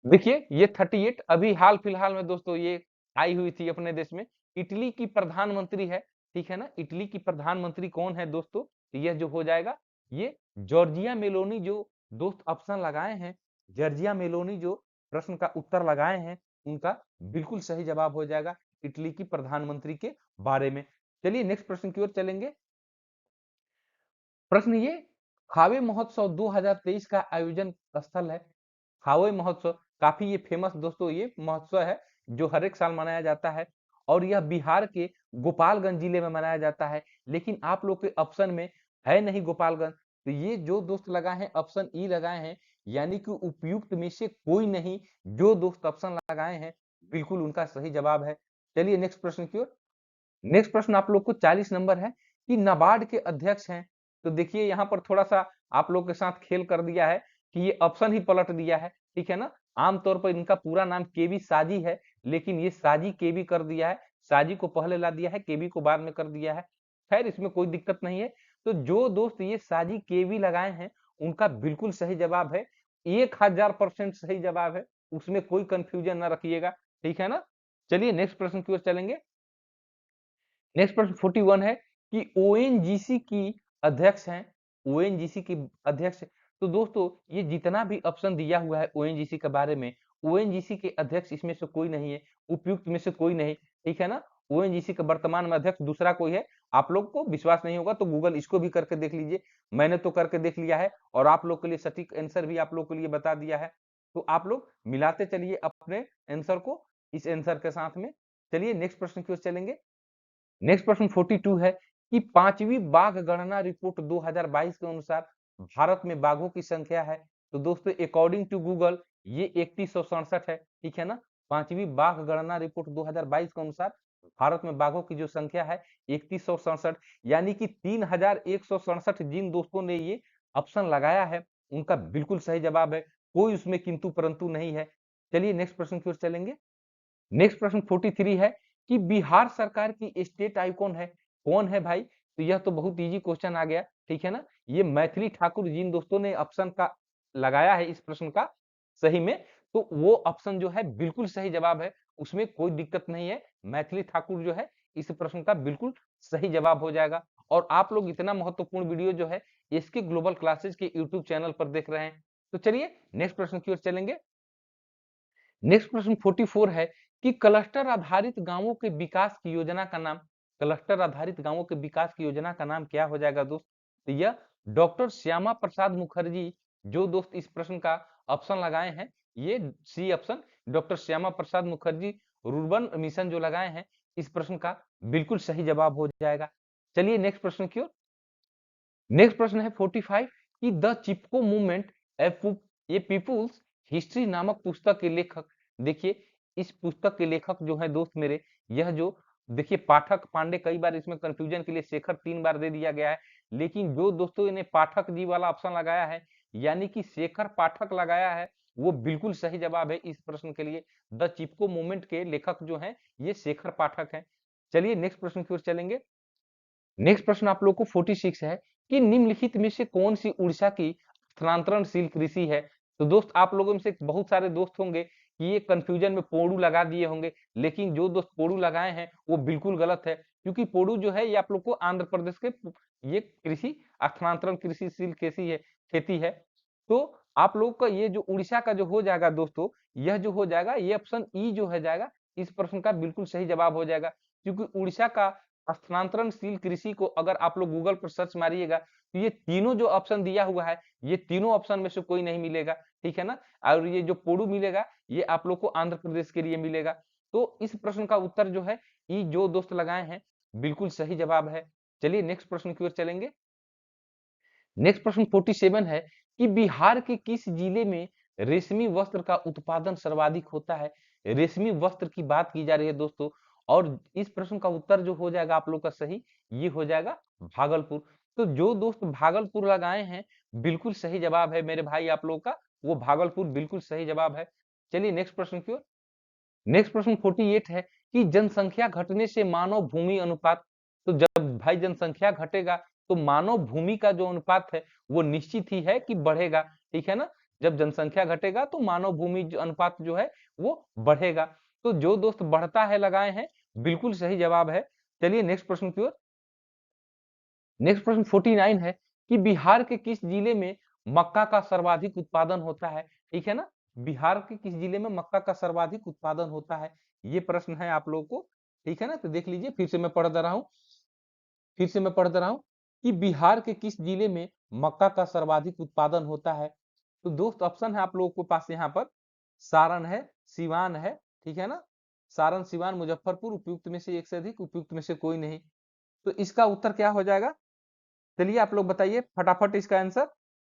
देखिए ये 38 अभी हाल फिलहाल में दोस्तों ये आई हुई थी अपने देश में। इटली की प्रधानमंत्री है, ठीक है ना, इटली की प्रधानमंत्री कौन है दोस्तों? तो यह जो हो जाएगा ये जॉर्जिया मेलोनी। जो दोस्त ऑप्शन लगाए हैं जॉर्जिया मेलोनी, जो प्रश्न का उत्तर लगाए हैं उनका बिल्कुल सही जवाब हो जाएगा इटली की प्रधानमंत्री के बारे में। चलिए नेक्स्ट प्रश्न की ओर चलेंगे। प्रश्न ये, खावे महोत्सव 2023 का आयोजन स्थल है। खावे महोत्सव काफी ये फेमस दोस्तों ये महोत्सव है जो हर एक साल मनाया जाता है और यह बिहार के गोपालगंज जिले में मनाया जाता है। लेकिन आप लोग के ऑप्शन में है नहीं गोपालगंज, तो ये जो दोस्त लगाए हैं ऑप्शन ई लगाए हैं, यानी कि उपयुक्त में से कोई नहीं। जो दोस्त ऑप्शन लगाए हैं बिल्कुल उनका सही जवाब है। चलिए नेक्स्ट प्रश्न की ओर। नेक्स्ट प्रश्न आप लोग को 40 नंबर है कि नाबार्ड के अध्यक्ष हैं। तो देखिए यहाँ पर थोड़ा सा आप लोग के साथ खेल कर दिया है कि ये ऑप्शन ही पलट दिया है, ठीक है ना। आमतौर पर इनका पूरा नाम केवी साजी है, लेकिन ये साजी केवी कर दिया है, साजी को पहले ला दिया है, केवी को बाद में कर दिया है। खैर इसमें कोई दिक्कत नहीं है। तो जो दोस्त ये साजी केवी लगाए हैं उनका बिल्कुल सही जवाब है, 1000% सही जवाब है, उसमें कोई कंफ्यूजन ना रखिएगा, ठीक है ना। चलिए नेक्स्ट प्रश्न की ओर चलेंगे। नेक्स्ट प्रश्न 41 है कि ओएनजीसी की अध्यक्ष हैं, ओएनजीसी की अध्यक्ष। तो दोस्तों ये जितना भी ऑप्शन दिया हुआ है ओएनजीसी के बारे में, ओएनजीसी के अध्यक्ष इसमें से कोई नहीं है, उपयुक्त में से कोई नहीं, ठीक है ना। ओएनजीसी का वर्तमान में अध्यक्ष दूसरा कोई है। आप लोग को विश्वास नहीं होगा तो गूगल इसको भी करके देख लीजिए, मैंने तो करके देख लिया है और आप लोग के लिए सटीक आंसर भी आप लोग के लिए बता दिया है। तो आप लोग मिलाते चलिए अपने आंसर को इस आंसर के साथ में। चलिए नेक्स्ट प्रश्न की ओर चलेंगे। नेक्स्ट प्रश्न 42 है कि पांचवी बाघ गणना रिपोर्ट 2022 के अनुसार भारत में बाघों की संख्या है। तो दोस्तों अकॉर्डिंग टू गूगल ये 3167 है, ठीक है ना। पांचवी बाघ गणना रिपोर्ट 2022 के अनुसार भारत में बाघों की जो संख्या है 3167, यानी कि 3167। जिन दोस्तों ने ये ऑप्शन लगाया है उनका बिल्कुल सही जवाब है, कोई उसमें किंतु परंतु नहीं है। चलिए नेक्स्ट प्रश्न की ओर चलेंगे। नेक्स्ट प्रश्न 43 है कि बिहार सरकार की स्टेट आइकॉन है, कौन है भाई? तो यह तो बहुत इजी क्वेश्चन आ गया, ठीक है ना। ये मैथिली ठाकुर। जिन दोस्तों ने ऑप्शन का लगाया है इस प्रश्न का सही में, तो वो ऑप्शन जो है बिल्कुल सही जवाब है, उसमें कोई दिक्कत नहीं है। मैथिली ठाकुर जो है इस प्रश्न का बिल्कुल सही जवाब हो जाएगा। और आप लोग इतना महत्वपूर्ण वीडियो जो है इसके ग्लोबल क्लासेज के यूट्यूब चैनल पर देख रहे हैं। तो चलिए नेक्स्ट प्रश्न की ओर चलेंगे। नेक्स्ट प्रश्न 44 है कि क्लस्टर आधारित गांवों के विकास की योजना का नाम, क्लस्टर आधारित गांवों के विकास की योजना का नाम क्या हो जाएगा दोस्त? तो यह डॉक्टर श्यामा प्रसाद मुखर्जी, जो दोस्त इस प्रश्न का ऑप्शन लगाए हैं ये C option, doctor Shyama Prasad Mukherjee rurban mission जो लगाए हैं, इस प्रश्न का बिल्कुल सही जवाब हो जाएगा। चलिए नेक्स्ट प्रश्न की ओर। नेक्स्ट प्रश्न है 45 कि द चिपको मूवमेंट ये पीपुल्स हिस्ट्री नामक पुस्तक के लेखक। देखिए इस पुस्तक के लेखक जो है दोस्त मेरे, यह जो देखिए पाठक पांडे, कई बार इसमें कंफ्यूजन के लिए शेखर 3 बार दे दिया गया है, लेकिन जो दोस्तों इन्हें पाठक जी वाला ऑप्शन लगाया है यानी कि शेखर पाठक लगाया है, वो बिल्कुल सही जवाब है इस प्रश्न के लिए। द चिपको मूवमेंट के लेखक जो है ये शेखर पाठक है। चलिए नेक्स्ट प्रश्न की ओर चलेंगे। नेक्स्ट प्रश्न आप लोग को 46 है कि निम्नलिखित में से कौन सी उड़ीसा की स्थानांतरणशील कृषि है। तो दोस्त आप लोगों में से बहुत सारे दोस्त होंगे कि ये कंफ्यूजन में पोड़ू लगा दिए होंगे, लेकिन जो दोस्त पोड़ू लगाए हैं वो बिल्कुल गलत है, क्योंकि पोड़ू जो है ये आप लोग को आंध्र प्रदेश के ये कृषि स्थानांतरण कृषिशील कृषि है, खेती है। तो आप लोग का ये जो उड़ीसा का जो हो जाएगा दोस्तों, यह जो हो जाएगा ये ऑप्शन ई जो है जाएगा इस प्रश्न का बिल्कुल सही जवाब हो जाएगा, क्योंकि उड़ीसा का स्थानांतरणशील कृषि को अगर आप लोग गूगल पर सर्च मारिएगा तो ये तीनों जो ऑप्शन दिया हुआ है ये तीनों ऑप्शन में से कोई नहीं मिलेगा, ठीक है ना। और ये जो पोडू मिलेगा ये आप लोग को आंध्र प्रदेश के लिए मिलेगा। तो इस प्रश्न का उत्तर जो है ये जो दोस्त लगाए हैं बिल्कुल सही जवाब है। चलिए नेक्स्ट प्रश्न की ओर चलेंगे। नेक्स्ट प्रश्न 47 है कि बिहार के किस जिले में रेशमी वस्त्र का उत्पादन सर्वाधिक होता है। रेशमी वस्त्र की बात की जा रही है दोस्तों, और इस प्रश्न का उत्तर जो हो जाएगा आप लोग का सही, ये हो जाएगा भागलपुर। तो जो दोस्त भागलपुर लगाए हैं बिल्कुल सही जवाब है मेरे भाई आप लोग का, वो भागलपुर बिल्कुल सही जवाब है। चलिए नेक्स्ट प्रश्न की ओर। नेक्स्ट प्रश्न 48 है कि जनसंख्या घटने से मानव भूमि अनुपात। तो जब भाई जनसंख्या घटेगा तो मानव भूमि का जो अनुपात है वो निश्चित ही है कि बढ़ेगा, ठीक है ना। जब जनसंख्या घटेगा तो मानव भूमि अनुपात जो है वो बढ़ेगा। तो जो दोस्त बढ़ता है लगाए हैं बिल्कुल सही जवाब है। चलिए नेक्स्ट प्रश्न की ओर। नेक्स्ट प्रश्न 49 है कि बिहार के किस जिले में मक्का का सर्वाधिक उत्पादन होता है, ठीक है ना। बिहार के किस जिले में मक्का का सर्वाधिक उत्पादन होता है, ये प्रश्न है आप लोगों को, ठीक है ना। तो देख लीजिए फिर से मैं पढ़ दे रहा हूँ, फिर से मैं पढ़ दे रहा हूँ कि बिहार के किस जिले में मक्का का सर्वाधिक उत्पादन होता है। तो दोस्त ऑप्शन है आप लोगों के पास यहाँ पर, सारण है, सिवान है, ठीक है ना। सारण, सिवान, मुजफ्फरपुर, उपयुक्त में से एक से अधिक, उपयुक्त में से कोई नहीं। तो इसका उत्तर क्या हो जाएगा, चलिए आप लोग बताइए फटाफट इसका आंसर।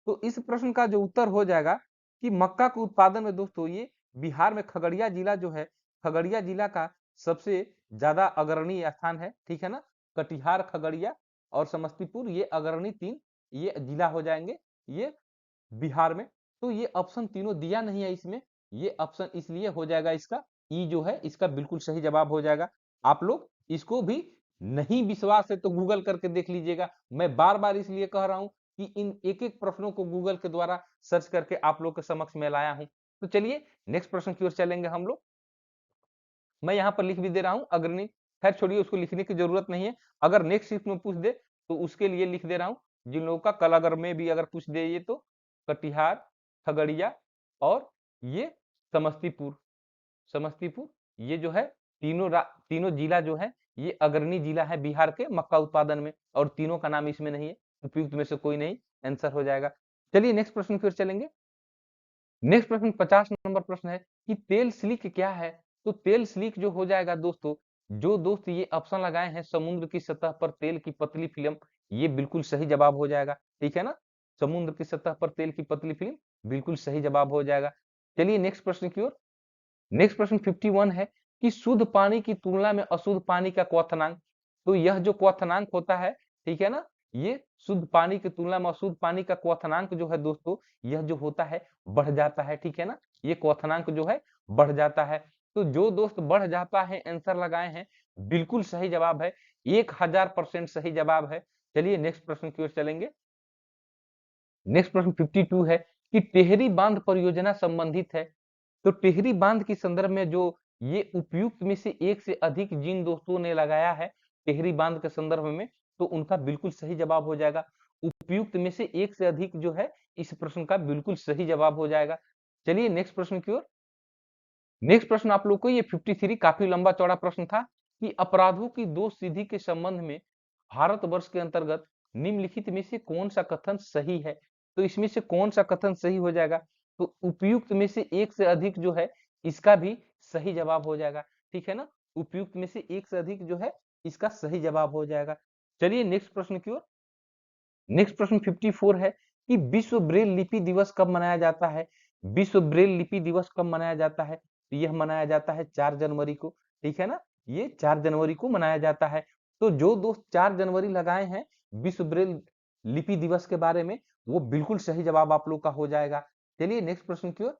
तो इस प्रश्न का जो उत्तर हो जाएगा कि मक्का के उत्पादन में दोस्तों ये बिहार में खगड़िया जिला जो है, खगड़िया जिला का सबसे ज्यादा अग्रणी स्थान है, ठीक है ना। कटिहार, खगड़िया और समस्तीपुर ये अग्रणी 3 ये जिला हो जाएंगे ये बिहार में। तो ये ऑप्शन तीनों दिया नहीं है इसमें, ये ऑप्शन इसलिए हो जाएगा इसका ई जो है इसका बिल्कुल सही जवाब हो जाएगा। आप लोग इसको भी नहीं विश्वास है तो गूगल करके देख लीजिएगा। मैं बार बार इसलिए कह रहा हूं कि इन एक एक प्रश्नों को गूगल के द्वारा सर्च करके आप लोग के समक्ष में लाया हूं। तो चलिए नेक्स्ट प्रश्न की ओर चलेंगे हम लोग। मैं यहाँ पर लिख भी दे रहा हूँ अग्रणी खैर छोड़िए, उसको लिखने की जरूरत नहीं है। अगर नेक्स्ट शिफ्ट में पूछ दे तो उसके लिए लिख दे रहा हूँ। जिन लोगों का कल अगर में भी अगर पूछ दे ये, तो कटिहार, खगड़िया और ये समस्तीपुर। समस्तीपुर ये जो है तीनों जिला जो है ये अग्रणी जिला है बिहार के मक्का उत्पादन में, और तीनों का नाम इसमें नहीं है, उपयुक्त में से कोई नहीं, आंसर हो जाएगा। चलिए नेक्स्ट प्रश्न फिर चलेंगे। नेक्स्ट प्रश्न 50 नंबर प्रश्न है कि तेल स्लिक क्या है। तो तेल स्लिक जो हो जाएगा दोस्तों, जो दोस्त ये ऑप्शन लगाए हैं समुद्र की सतह पर तेल की पतली फिल्म, ये बिल्कुल सही जवाब हो जाएगा, ठीक है ना। समुद्र की सतह पर तेल की पतली फिल्म बिल्कुल सही जवाब हो जाएगा। चलिए नेक्स्ट प्रश्न की ओर। नेक्स्ट प्रश्न 51 है कि शुद्ध पानी की तुलना में अशुद्ध पानी का क्वथनांक। तो यह जो क्वथनांक होता है, ठीक है ना, ये शुद्ध पानी की तुलना में अशुद्ध पानी का क्वथनांक जो है दोस्तों, यह जो होता है बढ़ जाता है, ठीक है ना। ये क्वथनांक जो है बढ़ जाता है। तो जो दोस्त बढ़ जाता है आंसर लगाए हैं, बिल्कुल सही जवाब है, 1000% सही जवाब है। चलिए नेक्स्ट प्रश्न की ओर चलेंगे। नेक्स्ट प्रश्न 52 है कि टेहरी बांध परियोजना संबंधित है। तो टेहरी बांध के संदर्भ में जो ये उपयुक्त में से एक से अधिक जिन दोस्तों ने लगाया है टेहरी बांध के संदर्भ में, तो उनका बिल्कुल सही जवाब हो जाएगा। उपयुक्त में से एक से अधिक जो है इस प्रश्न का बिल्कुल सही जवाब हो जाएगा। चलिए नेक्स्ट प्रश्न की ओर। नेक्स्ट प्रश्न आप लोग को ये 53 काफी लंबा चौड़ा प्रश्न था कि अपराधों की दोष सिद्धि के संबंध में भारतवर्ष के अंतर्गत निम्नलिखित में से कौन सा कथन सही है। तो इसमें से कौन सा कथन सही हो जाएगा, तो उपयुक्त में से एक से अधिक जो है इसका भी सही जवाब हो जाएगा, ठीक है ना। उपयुक्त में से एक से अधिक जो है इसका सही जवाब हो जाएगा। चलिए नेक्स्ट प्रश्न की ओर। नेक्स्ट प्रश्न 54 है कि विश्व ब्रेल लिपि दिवस कब मनाया जाता है। विश्व ब्रेल लिपि दिवस कब मनाया जाता है, तो यह मनाया जाता है 4 जनवरी को, ठीक है ना। ये 4 जनवरी को मनाया जाता है। तो जो दोस्त 4 जनवरी लगाए हैं विश्व ब्रेल लिपि दिवस के बारे में, वो बिल्कुल सही जवाब आप लोग का हो जाएगा। चलिए नेक्स्ट प्रश्न की ओर।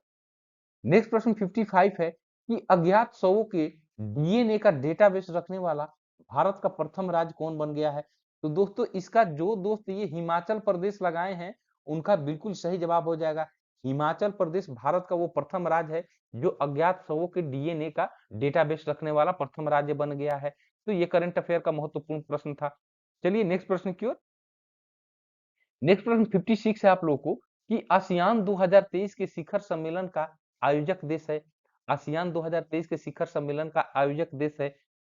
नेक्स्ट प्रश्न 55 है कि अज्ञात शवों के डीएनए का डेटाबेस रखने वाला भारत का प्रथम राज्य कौन बन गया है। तो दोस्तों इसका जो दोस्त ये हिमाचल प्रदेश लगाए हैं उनका बिल्कुल सही जवाब हो जाएगा। हिमाचल प्रदेश भारत का वो प्रथम राज्य है जो अज्ञात शवों के डीएनए का डेटाबेस रखने वाला प्रथम राज्य बन गया है। तो ये करंट अफेयर का महत्वपूर्ण प्रश्न था। चलिए नेक्स्ट प्रश्न की ओर। नेक्स्ट प्रश्न 56 है आप लोगों को कि आसियान 2023 के शिखर सम्मेलन का आयोजक देश है। आसियान 2023 के शिखर सम्मेलन का आयोजक देश है।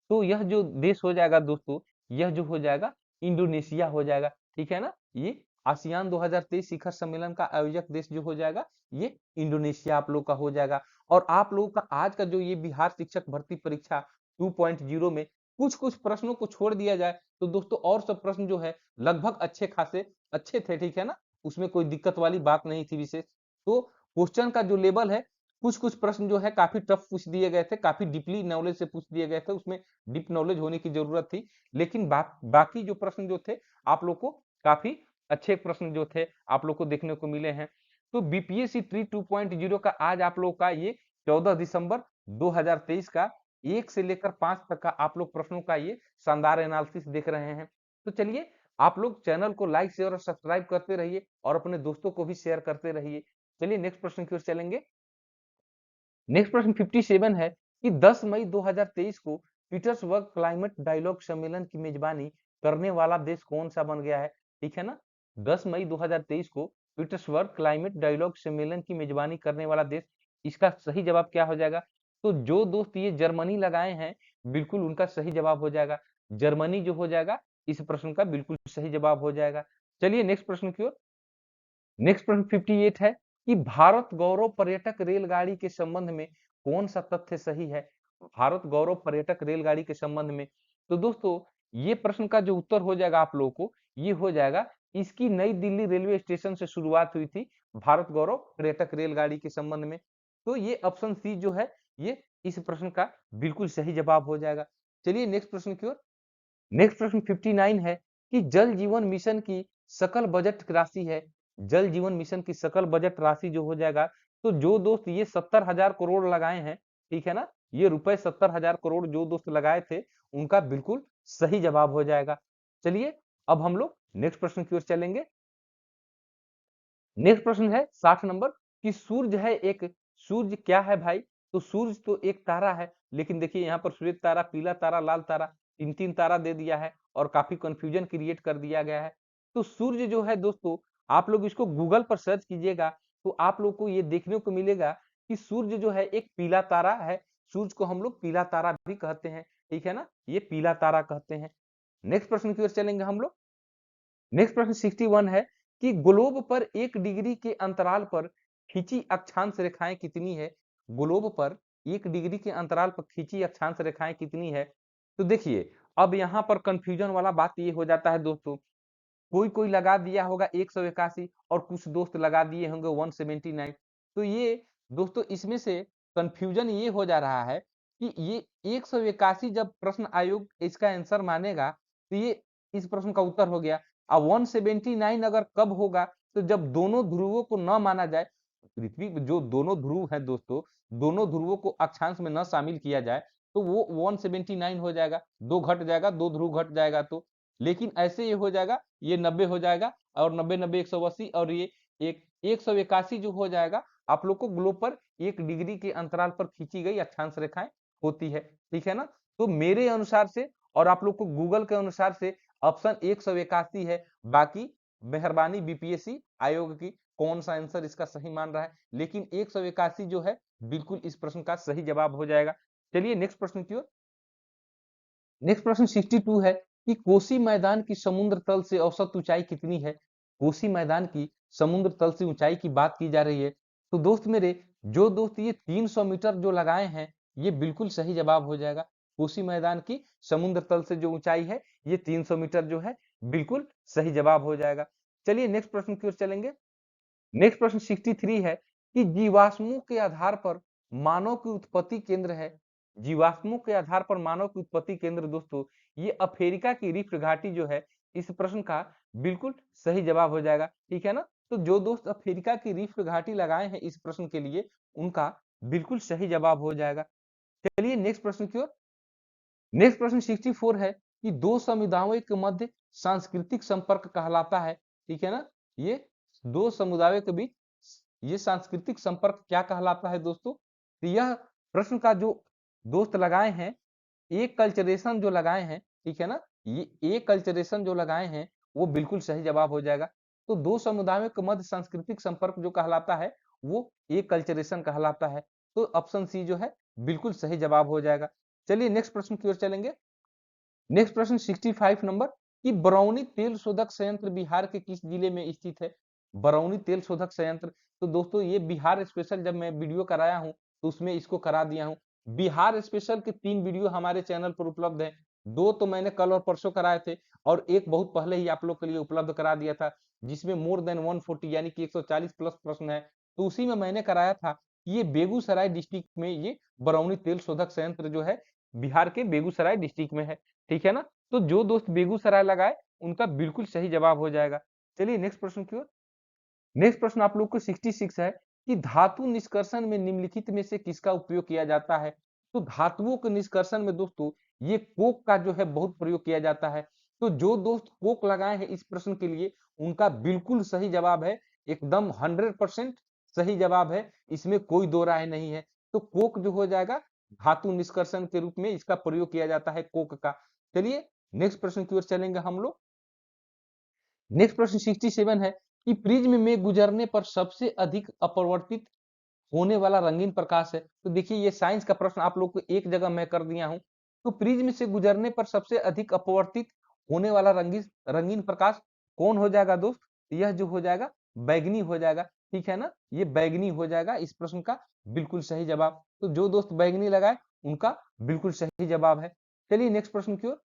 तो यह जो देश हो जाएगा दोस्तों, यह जो हो जाएगा इंडोनेशिया हो जाएगा, ठीक है ना। ये आसियान 2023 शिखर सम्मेलन का आयोजक देश जो हो जाएगा ये इंडोनेशिया आप लोग का हो जाएगा। और आप लोगों का आज का जो ये बिहार शिक्षक भर्ती परीक्षा 2.0 में कुछ कुछ प्रश्नों को छोड़ दिया जाए तो दोस्तों और सब प्रश्न जो है लगभग अच्छे खासे अच्छे थे, ठीक है ना। उसमें कोई दिक्कत वाली बात नहीं थी विशेष। तो क्वेश्चन का जो लेवल है, कुछ कुछ प्रश्न जो है काफी टफ पूछ दिए गए थे, काफी डीपली नॉलेज से पूछ दिए गए थे, उसमें डीप नॉलेज होने की जरूरत थी। लेकिन बाकी जो प्रश्न जो थे आप लोग को काफी अच्छे प्रश्न जो थे आप लोग को देखने को मिले हैं। तो बीपीएससी ट्री 2.0 का आज आप लोग का ये 14 दिसंबर 2023 का 1 से लेकर 5 तक का आप लोग प्रश्नों का ये शानदार एनालिसिस देख रहे हैं। तो चलिए आप लोग चैनल को लाइक शेयर और सब्सक्राइब करते रहिए और अपने दोस्तों को भी शेयर करते रहिए। चलिए नेक्स्ट प्रश्न की ओर चलेंगे। नेक्स्ट प्रश्न 57 है कि 10 मई 2023 को पीटर्सबर्ग क्लाइमेट डायलॉग सम्मेलन की मेजबानी करने वाला देश कौन सा बन गया है, ठीक है ना। 10 मई 2023 को पीटर्सबर्ग क्लाइमेट डायलॉग सम्मेलन की मेजबानी करने वाला देश, इसका सही जवाब क्या हो जाएगा। तो जो दोस्त ये जर्मनी लगाए हैं बिल्कुल उनका सही जवाब हो जाएगा। जर्मनी जो हो जाएगा इस प्रश्न का बिल्कुल सही जवाब हो जाएगा। चलिए नेक्स्ट प्रश्न की ओर। नेक्स्ट प्रश्न 58 है कि भारत गौरव पर्यटक रेलगाड़ी के संबंध में कौन सा तथ्य सही है। भारत गौरव पर्यटक रेलगाड़ी के संबंध में, तो दोस्तों ये प्रश्न का जो उत्तर हो जाएगा आप लोगों को ये हो जाएगा, इसकी नई दिल्ली रेलवे स्टेशन से शुरुआत हुई थी भारत गौरव पर्यटक रेलगाड़ी के संबंध में। तो ये ऑप्शन सी जो है ये इस प्रश्न का बिल्कुल सही जवाब हो जाएगा। चलिए नेक्स्ट प्रश्न की ओर। नेक्स्ट प्रश्न 59 है कि जल जीवन मिशन की सकल बजट राशि है। जल जीवन मिशन की सकल बजट राशि जो हो जाएगा, तो जो दोस्त ये 70,000 करोड़ लगाए हैं, ठीक है ना, ये रुपए 70,000 करोड़ जो दोस्त लगाए थे उनका बिल्कुल सही जवाब हो जाएगा। चलिए अब हम लोग नेक्स्ट प्रश्न की ओर चलेंगे। नेक्स्ट प्रश्न है 60 नंबर कि सूर्य है एक, सूर्य क्या है भाई। तो सूर्य तो एक तारा है। लेकिन देखिए यहाँ पर श्वेत तारा, पीला तारा, लाल तारा, 3-3 तारा दे दिया है और काफी कंफ्यूजन क्रिएट कर दिया गया है। तो सूर्य जो है दोस्तों, आप लोग इसको गूगल पर सर्च कीजिएगा तो आप लोग को ये देखने को मिलेगा कि सूर्य जो है एक पीला तारा है। सूर्य को हम लोग पीला तारा भी कहते हैं, ठीक है ना, ये पीला तारा कहते हैं। नेक्स्ट प्रश्न की ओर चलेंगे हम लोग। नेक्स्ट प्रश्न 61 है कि ग्लोब पर 1 डिग्री के अंतराल पर खींची अक्षांश रेखाएं कितनी है? ग्लोब पर 1 डिग्री के अंतराल पर खींची अक्षांश रेखाएं कितनी है? तो देखिए, अब यहाँ पर कंफ्यूजन वाला बात ये हो जाता है दोस्तों, कोई-कोई लगा दिया होगा 181 और कुछ दोस्त लगा दिए होंगे 179। तो ये दोस्तों इसमें से कंफ्यूजन ये हो जा रहा है कि ये 181 जब प्रश्न आयोग इसका आंसर मानेगा तो ये इस प्रश्न का उत्तर हो गया। अब 179 अगर कब होगा? तो जब दोनों ध्रुवों को न माना जाए, पृथ्वी जो दोनों ध्रुव हैं दोस्तों, दोनों ध्रुवों को अक्षांश में न शामिल किया जाए तो वो 179 हो जाएगा, 2 घट जाएगा, 2 ध्रुव घट जाएगा तो। लेकिन ऐसे ये हो जाएगा, ये 90 हो जाएगा और 90-90 180 और ये एक 181 जो हो जाएगा। आप लोग को ग्लोब पर 1 डिग्री के अंतराल पर खींची गई अक्षांश रेखाएं होती है, ठीक है ना। तो मेरे अनुसार से और आप लोग को गूगल के अनुसार से ऑप्शन 181 है। बाकी मेहरबानी बीपीएससी आयोग की, कौन सा आंसर इसका सही मान रहा है, लेकिन 181 जो है बिल्कुल इस प्रश्न का सही जवाब हो जाएगा। चलिए नेक्स्ट प्रश्न की ओर। नेक्स्ट प्रश्न 62 है कि कोसी मैदान की समुद्र तल से औसत ऊंचाई कितनी है? कोसी मैदान की समुद्र तल से ऊंचाई की बात की जा रही है। तो दोस्त मेरे, जो दोस्त ये 300 मीटर जो लगाए हैं, ये बिल्कुल सही जवाब हो जाएगा। कोसी मैदान की समुद्र तल से जो ऊंचाई है, ये 300 मीटर जो है बिल्कुल सही जवाब हो जाएगा। चलिए नेक्स्ट प्रश्न की ओर चलेंगे। नेक्स्ट प्रश्न 63 है कि जीवाश्मों के आधार पर मानव की उत्पत्ति केंद्र है। जीवाश्मों के आधार पर मानव की उत्पत्ति केंद्र दोस्तों, ये अफ्रीका की रिफ्ट घाटी जो है, इस प्रश्न का बिल्कुल सही जवाब हो जाएगा, ठीक है ना। तो जो दोस्त अफ्रीका की रिफ्ट घाटी लगाए हैं इस प्रश्न के लिए, उनका बिल्कुल सही जवाब हो जाएगा। चलिए नेक्स्ट प्रश्न की ओर। नेक्स्ट प्रश्न 64 है कि दो समुदायों के मध्य सांस्कृतिक संपर्क कहलाता है, ठीक है ना। ये दो समुदायों के बीच ये सांस्कृतिक संपर्क क्या कहलाता है दोस्तों? तो यह प्रश्न का जो दोस्त लगाए हैं, एक कल्चरेशन जो लगाए हैं, ठीक है ना, ये एक कल्चरेशन जो लगाए हैं वो बिल्कुल सही जवाब हो जाएगा। तो दो समुदायों के मध्य सांस्कृतिक संपर्क जो कहलाता है वो एक कल्चरेशन कहलाता है। तो ऑप्शन सी जो है बिल्कुल सही जवाब हो जाएगा। चलिए नेक्स्ट प्रश्न की ओर चलेंगे। नेक्स्ट प्रश्न 65 नंबर कि बरौनी तेल शोधक संयंत्र बिहार के किस जिले में स्थित है? बरौनी तेल शोधक संयंत्र, तो दोस्तों ये बिहार स्पेशल जब मैं वीडियो कराया हूं तो उसमें इसको करा दिया हूं। बिहार स्पेशल के 3 वीडियो हमारे चैनल पर उपलब्ध है। 2 तो मैंने कल और परसों कराए थे और एक बहुत पहले ही आप लोग के लिए उपलब्ध करा दिया था, जिसमें मोर देन 140 यानी कि 140 प्लस प्रश्न है। तो उसी में मैंने कराया था कि ये बेगूसराय डिस्ट्रिक्ट में ये बरौनी तेल शोधक संयंत्र जो है बिहार के बेगूसराय डिस्ट्रिक्ट में है, ठीक है ना। तो जो दोस्त बेगूसराय लगाए उनका बिल्कुल सही जवाब हो जाएगा। चलिए नेक्स्ट प्रश्न की ओर। नेक्स्ट प्रश्न आप लोग को 66 है कि धातु निष्कर्षण में निम्नलिखित में से किसका उपयोग किया जाता है? तो धातुओं के निष्कर्षण में दोस्तों ये कोक का जो है बहुत प्रयोग किया जाता है। तो जो दोस्त कोक लगाए हैं इस प्रश्न के लिए, उनका बिल्कुल सही जवाब है, एकदम 100% सही जवाब है, इसमें कोई दो राय नहीं है। तो कोक जो हो जाएगा, धातु निष्कर्षण के रूप में इसका प्रयोग किया जाता है कोक का। चलिए नेक्स्ट प्रश्न की ओर चलेंगे हम लोग। नेक्स्ट प्रश्न 67 है कि प्रिज्म में गुजरने पर सबसे अधिक अपवर्तित होने वाला रंगीन प्रकाश है। तो देखिए ये साइंस का प्रश्न आप लोग को एक जगह मैं कर दिया हूं। तो प्रिज्म से गुजरने पर सबसे अधिक अपवर्तित होने वाला रंगीन रंगीन प्रकाश कौन हो जाएगा दोस्त? यह जो हो जाएगा बैगनी हो जाएगा, ठीक है ना, ये बैगनी हो जाएगा इस प्रश्न का बिल्कुल सही जवाब। तो जो दोस्त बैगनी लगाए उनका बिल्कुल सही जवाब है। चलिए नेक्स्ट प्रश्न की ओर।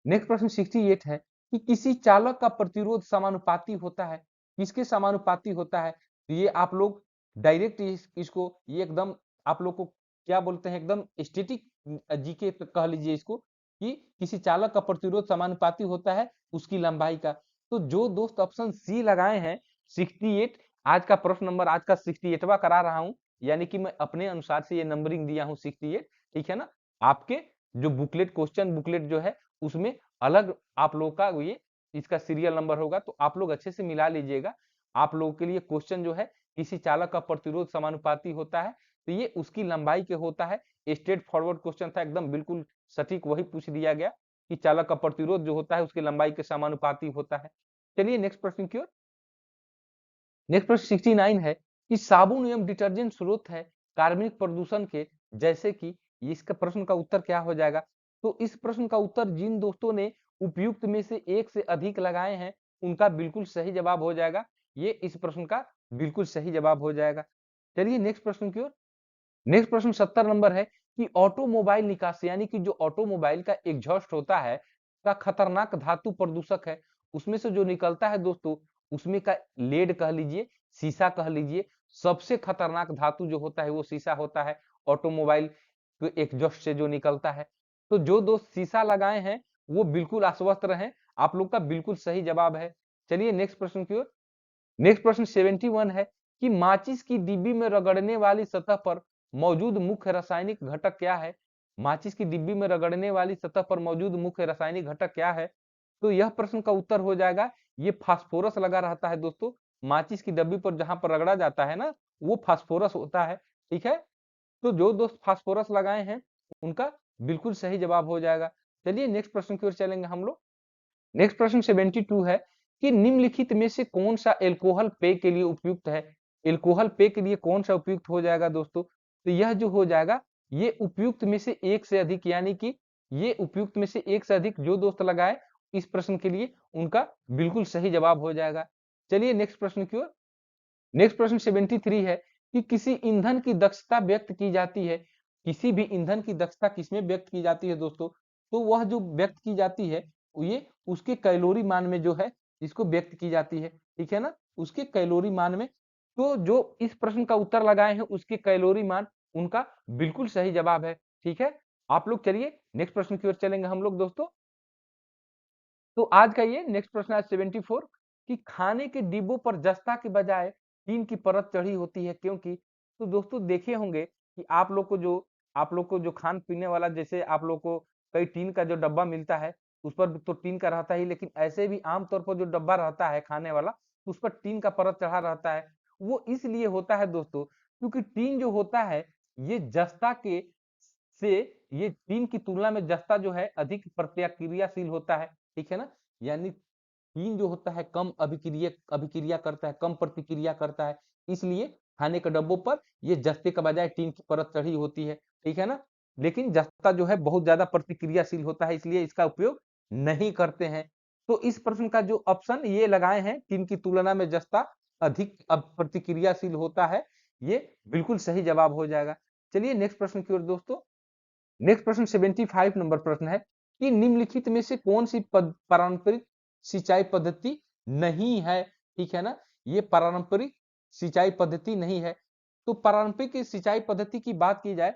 नेक्स्ट प्रश्न 68 है कि किसी चालक का प्रतिरोध समानुपाती होता है, किसके समानुपाती होता है? तो ये आप लोग डायरेक्ट इसको ये एकदम आप लोग को क्या बोलते हैं, एकदम स्टैटिक जीके कह लीजिए इसको, कि किसी चालक का प्रतिरोध समानुपाती होता है उसकी लंबाई का। तो जो दोस्त ऑप्शन सी लगाए हैं 68, आज का प्रश्न नंबर आज का 68वां करा रहा हूं, यानी कि मैं अपने अनुसार से ये नंबरिंग दिया हूं 68, ठीक है ना। आपके जो बुकलेट क्वेश्चन बुकलेट जो है उसमें अलग आप लोग का ये इसका सीरियल नंबर होगा, तो आप लोग अच्छे से मिला लीजिएगा। आप लोगों के लिए क्वेश्चन जो है किसी चालक का प्रतिरोध समानुपाती होता है तो ये उसकी लंबाई के होता है, स्ट्रेट फॉरवर्ड क्वेश्चन था, एकदम बिल्कुल सटीक वही पूछ दिया गया कि चालक का प्रतिरोध जो होता है उसकी लंबाई के समानुपाती होता है। चलिए नेक्स्ट प्रश्न की ओर। नेक्स्ट प्रश्न 69 है कि साबुन एवं डिटर्जेंट स्रोत है कार्बनिक प्रदूषण के, जैसे कि इसका प्रश्न का उत्तर क्या हो जाएगा। तो इस प्रश्न का उत्तर जिन दोस्तों ने उपयुक्त में से एक से अधिक लगाए हैं उनका बिल्कुल सही जवाब हो जाएगा। ये इस प्रश्न का बिल्कुल सही जवाब हो जाएगा। चलिए नेक्स्ट प्रश्न की ओर। नेक्स्ट प्रश्न 70 नंबर है कि ऑटोमोबाइल निकास यानी कि जो ऑटोमोबाइल का एग्जॉस्ट होता है का खतरनाक धातु प्रदूषक है, उसमें से जो निकलता है दोस्तों उसमें का लेड कह लीजिए, शीशा कह लीजिए, सबसे खतरनाक धातु जो होता है वो शीशा होता है ऑटोमोबाइल के एग्जॉस्ट से जो निकलता है। तो जो दोस्त शीशा लगाए हैं वो बिल्कुल आश्वस्त रहें, आप लोग का बिल्कुल सही जवाब है। चलिए नेक्स्ट प्रश्न की ओर। नेक्स्ट प्रश्न 71 है कि माचिस की डिब्बी में रगड़ने वाली सतह पर मौजूद मुख्य रासायनिक घटक क्या है। माचिस की डिब्बी में रगड़ने वाली सतह पर मौजूद मुख्य रासायनिक घटक क्या है। तो यह प्रश्न का उत्तर हो जाएगा ये फास्फोरस लगा रहता है दोस्तों। माचिस की डिब्बी पर जहां पर रगड़ा जाता है ना वो फास्फोरस होता है। ठीक है, तो जो दोस्त फास्फोरस लगाए हैं उनका बिल्कुल सही जवाब हो जाएगा। चलिए नेक्स्ट प्रश्न की ओर चलेंगे हम लोग। नेक्स्ट प्रश्न 72 है कि निम्नलिखित में से कौन सा एल्कोहल पेय के लिए उपयुक्त है। एल्कोहल पेय के लिए कौन सा उपयुक्त हो जाएगा दोस्तों। तो यह जो हो जाएगा ये उपयुक्त में से एक से अधिक, यानी कि ये उपयुक्त में से एक से अधिक जो दोस्त लगाए इस प्रश्न के लिए उनका बिल्कुल सही जवाब हो जाएगा। चलिए नेक्स्ट प्रश्न की ओर। नेक्स्ट प्रश्न 73 है कि किसी ईंधन की दक्षता व्यक्त की जाती है। किसी भी ईंधन की दक्षता किसमें व्यक्त की जाती है दोस्तों। तो वह जो व्यक्त की जाती है ये उसके कैलोरी मान में जो है इसको व्यक्त की जाती है। ठीक है ना, उसके कैलोरी मान में। तो जो इस प्रश्न का उत्तर लगाए हैं उसके कैलोरी मान उनका बिल्कुल सही जवाब है। ठीक है, आप लोग चलिए नेक्स्ट प्रश्न की ओर चलेंगे हम लोग दोस्तों। तो आज का ये नेक्स्ट प्रश्न है 74 कि खाने के डिब्बों पर जस्ता के बजाय टीन की परत चढ़ी होती है क्योंकि। तो दोस्तों देखे होंगे कि आप लोग को जो खान पीने वाला, जैसे आप लोग को कई टीन का जो डब्बा मिलता है उस पर तो टीन का रहता ही, लेकिन ऐसे भी आमतौर पर जो डब्बा रहता है खाने वाला उस पर टीन का परत चढ़ा रहता है। वो इसलिए होता है दोस्तों क्योंकि टीन जो होता है ये जस्ता के से ये टीन की तुलना में जस्ता जो है अधिक प्रतिक्रियाशील होता है। ठीक है ना, यानी टीन जो होता है कम अभिक्रिया अभिक्रिया करता है, कम प्रतिक्रिया करता है, इसलिए खाने के डब्बों पर ये जस्ते के बजाय टीन की परत चढ़ी होती है। ठीक है ना, लेकिन जस्ता जो है बहुत ज्यादा प्रतिक्रियाशील होता है इसलिए इसका उपयोग नहीं करते हैं। तो इस प्रश्न का जो ऑप्शन ये लगाए हैं टीन की तुलना में जस्ता अधिक प्रतिक्रियाशील होता है, ये बिल्कुल सही जवाब हो जाएगा। चलिए नेक्स्ट प्रश्न की ओर दोस्तों। नेक्स्ट प्रश्न 75 नंबर प्रश्न है कि निम्नलिखित में से कौन सी पारंपरिक सिंचाई पद्धति नहीं है। ठीक है ना, ये पारंपरिक सिंचाई पद्धति नहीं है। तो पारंपरिक सिंचाई पद्धति की बात की जाए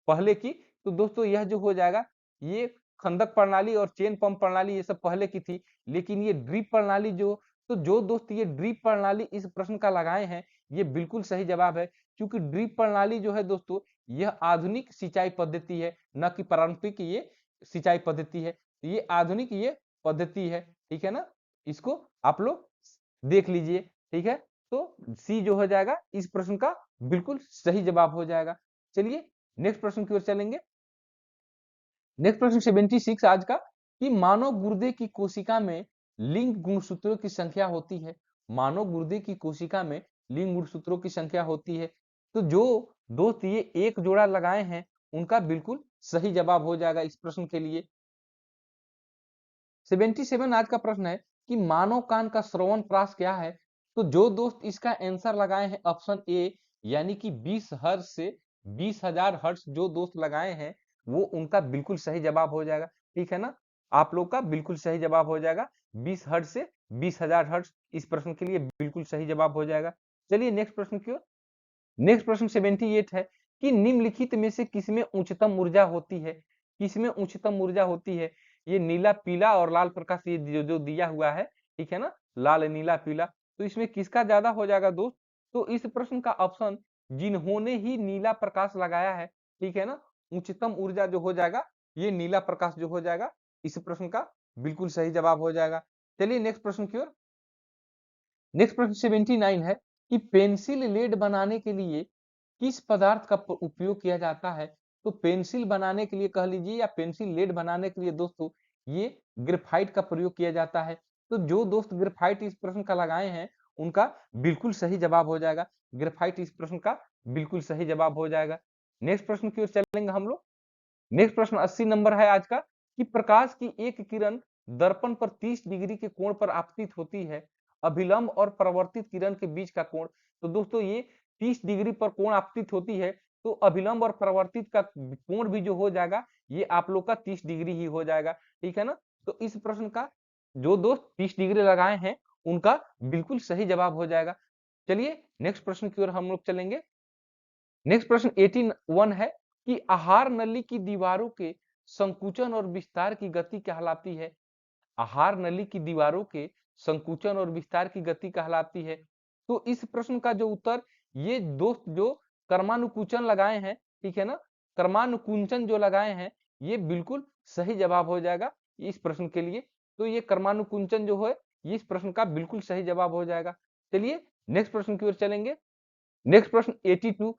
पहले की, तो दोस्तों यह जो हो जाएगा ये खंदक प्रणाली और चेन पंप प्रणाली ये सब पहले की थी। लेकिन ये ड्रिप प्रणाली जो दोस्त ये ड्रिप प्रणाली इस प्रश्न का लगाए हैं ये बिल्कुल सही जवाब है। क्योंकि ड्रिप प्रणाली जो है दोस्तों यह आधुनिक सिंचाई पद्धति है, न कि पारंपरिक ये सिंचाई पद्धति है। ये आधुनिक ये पद्धति है। ठीक है ना, इसको आप लोग देख लीजिए। ठीक है, तो सी जो हो जाएगा इस प्रश्न का बिल्कुल सही जवाब हो जाएगा। चलिए नेक्स्ट प्रश्न की ओर चलेंगे। नेक्स्ट प्रश्न 76 आज का कि मानव गुर्दे की कोशिका में लिंग गुणसूत्रों की संख्या होती है। मानव गुर्दे की कोशिका में लिंग गुणसूत्रों की संख्या होती है। तो जो दोस्त ये एक जोड़ा लगाए हैं उनका बिल्कुल सही जवाब हो जाएगा इस प्रश्न के लिए। 77 आज का प्रश्न है कि मानव कान का श्रवण प्रास क्या है। तो जो दोस्त इसका आंसर लगाए हैं ऑप्शन ए यानी कि 20 हर्ट्ज से 20,000 हर्ट्ज जो दोस्त लगाए हैं वो उनका बिल्कुल सही जवाब हो जाएगा। ठीक है ना, आप लोग का बिल्कुल सही जवाब हो जाएगा 20 हर्ट्ज से 20,000 हर्ट्ज इस प्रश्न के लिए बिल्कुल सही जवाब हो जाएगा। चलिए नेक्स्ट प्रश्न की ओर। नेक्स्ट प्रश्न 78 है कि निम्नलिखित में से किसमें उच्चतम ऊर्जा होती है। किसमें उच्चतम ऊर्जा होती है। ये नीला पीला और लाल प्रकाश ये जो दिया हुआ है, ठीक है ना, लाल नीला पीला, तो इसमें किसका ज्यादा हो जाएगा दोस्त। तो इस प्रश्न का ऑप्शन जिन्होंने ही नीला प्रकाश लगाया है, ठीक है ना, उच्चतम ऊर्जा जो हो जाएगा ये नीला प्रकाश जो हो जाएगा इस प्रश्न का बिल्कुल सही जवाब हो जाएगा। चलिए नेक्स्ट प्रश्न की ओर। नेक्स्ट प्रश्न 79 है कि पेंसिल लेड बनाने के लिए किस पदार्थ का उपयोग किया जाता है। तो पेंसिल बनाने के लिए कह लीजिए या पेंसिल लेड बनाने के लिए दोस्तों ये ग्रेफाइट का प्रयोग किया जाता है। तो जो दोस्त ग्रेफाइट इस प्रश्न का लगाए हैं उनका बिल्कुल सही जवाब हो जाएगा। ग्रेफाइट इस प्रश्न का बिल्कुल सही जवाब हो जाएगा। नेक्स्ट प्रश्न की ओर चलेंगे हम लोग। नेक्स्ट प्रश्न 80 नंबर है आज का कि प्रकाश की एक किरण दर्पण पर 30 डिग्री के कोण पर आपतित होती है, अभिलंब और परावर्तित किरण के बीच का कोण। तो दोस्तों ये 30 डिग्री पर कोण आपतित होती है, तो अभिलंब और परावर्तित का कोण भी जो हो जाएगा ये आप लोग का 30 डिग्री ही हो जाएगा। ठीक है ना। तो इस प्रश्न का जो दोस्त 30 डिग्री लगाए हैं उनका बिल्कुल सही जवाब हो जाएगा। चलिए नेक्स्ट प्रश्न की ओर हम लोग चलेंगे। नेक्स्ट प्रश्न 81 है कि आहार नली की दीवारों के संकुचन और विस्तार की गति कहलाती है। आहार नली की दीवारों के संकुचन और विस्तार की गति कहलाती है। तो इस प्रश्न का जो उत्तर ये दोस्त जो कर्मानुकुंचन लगाए हैं, ठीक है ना, कर्मानुकुंचन जो लगाए हैं ये बिल्कुल सही जवाब हो जाएगा इस प्रश्न के लिए। तो ये कर्मानुकुंचन जो है ये इस प्रश्न का बिल्कुल सही जवाब हो जाएगा। चलिए नेक्स्ट प्रश्न की ओर चलेंगे। नेक्स्ट प्रश्न 82।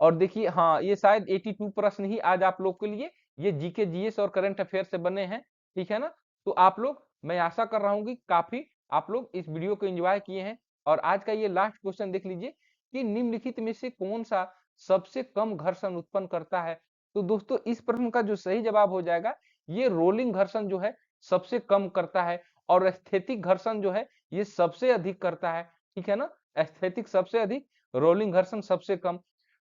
और देखिए हाँ ये शायद 82 प्रश्न ही आज आप लोग के लिए ये जीके जीएस और करंट अफेयर से बने हैं। ठीक है ना। तो आप लोग मैं आशा कर रहा हूँ कि काफी आप लोग इस वीडियो को एंजॉय किए हैं। और आज का ये लास्ट क्वेश्चन देख लीजिए कि निम्नलिखित में से कौन सा सबसे कम घर्षण उत्पन्न करता है। तो दोस्तों इस प्रश्न का जो सही जवाब हो जाएगा ये रोलिंग घर्षण जो है सबसे कम करता है और स्थैतिक घर्षण जो है ये सबसे अधिक करता है। ठीक है ना। स्थैतिक सबसे अधिक, रोलिंग घर्षण सबसे कम।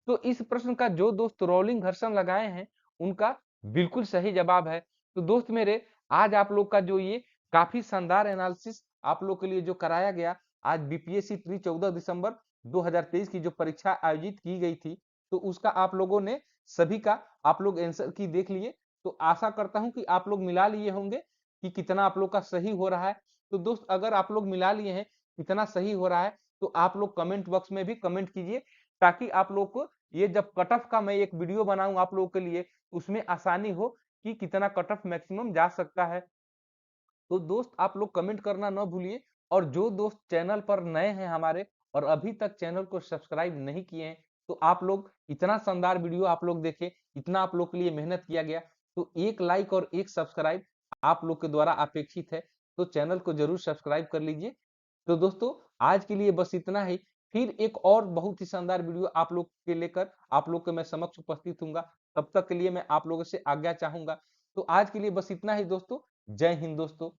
तो इस प्रश्न का जो दोस्त रोलिंग घर्षण लगाए हैं उनका बिल्कुल सही जवाब है। तो दोस्त मेरे आज आप लोग का जो ये काफी शानदार एनालिसिस आप लोग के लिए जो कराया गया, आज बीपीएससी प्री 14 दिसंबर 2023 की जो परीक्षा आयोजित की गई थी तो उसका आप लोगों ने सभी का आप लोग आंसर की देख लिए। तो आशा करता हूं कि आप लोग मिला लिए होंगे कि कितना आप लोग का सही हो रहा है। तो दोस्त अगर आप लोग मिला लिए हैं कितना सही हो रहा है तो आप लोग कमेंट बॉक्स में भी कमेंट कीजिए, ताकि आप लोग को ये जब कट ऑफ का मैं एक वीडियो बनाऊं आप लोगों के लिए उसमें आसानी हो कि कितना कट ऑफ मैक्सिमम जा सकता है। तो दोस्त आप लोग कमेंट करना ना भूलिए। और जो दोस्त चैनल पर नए हैं हमारे और अभी तक चैनल को सब्सक्राइब नहीं किए हैं तो आप लोग इतना शानदार वीडियो आप लोग देखे, इतना आप लोग के लिए मेहनत किया गया, तो एक लाइक और एक सब्सक्राइब आप लोग के द्वारा अपेक्षित है। तो चैनल को जरूर सब्सक्राइब कर लीजिए। तो दोस्तों आज के लिए बस इतना ही। फिर एक और बहुत ही शानदार वीडियो आप लोग के लेकर आप लोग के मैं समक्ष उपस्थित हूँ। तब तक के लिए मैं आप लोगों से आज्ञा चाहूंगा। तो आज के लिए बस इतना ही दोस्तों। जय हिंद दोस्तों।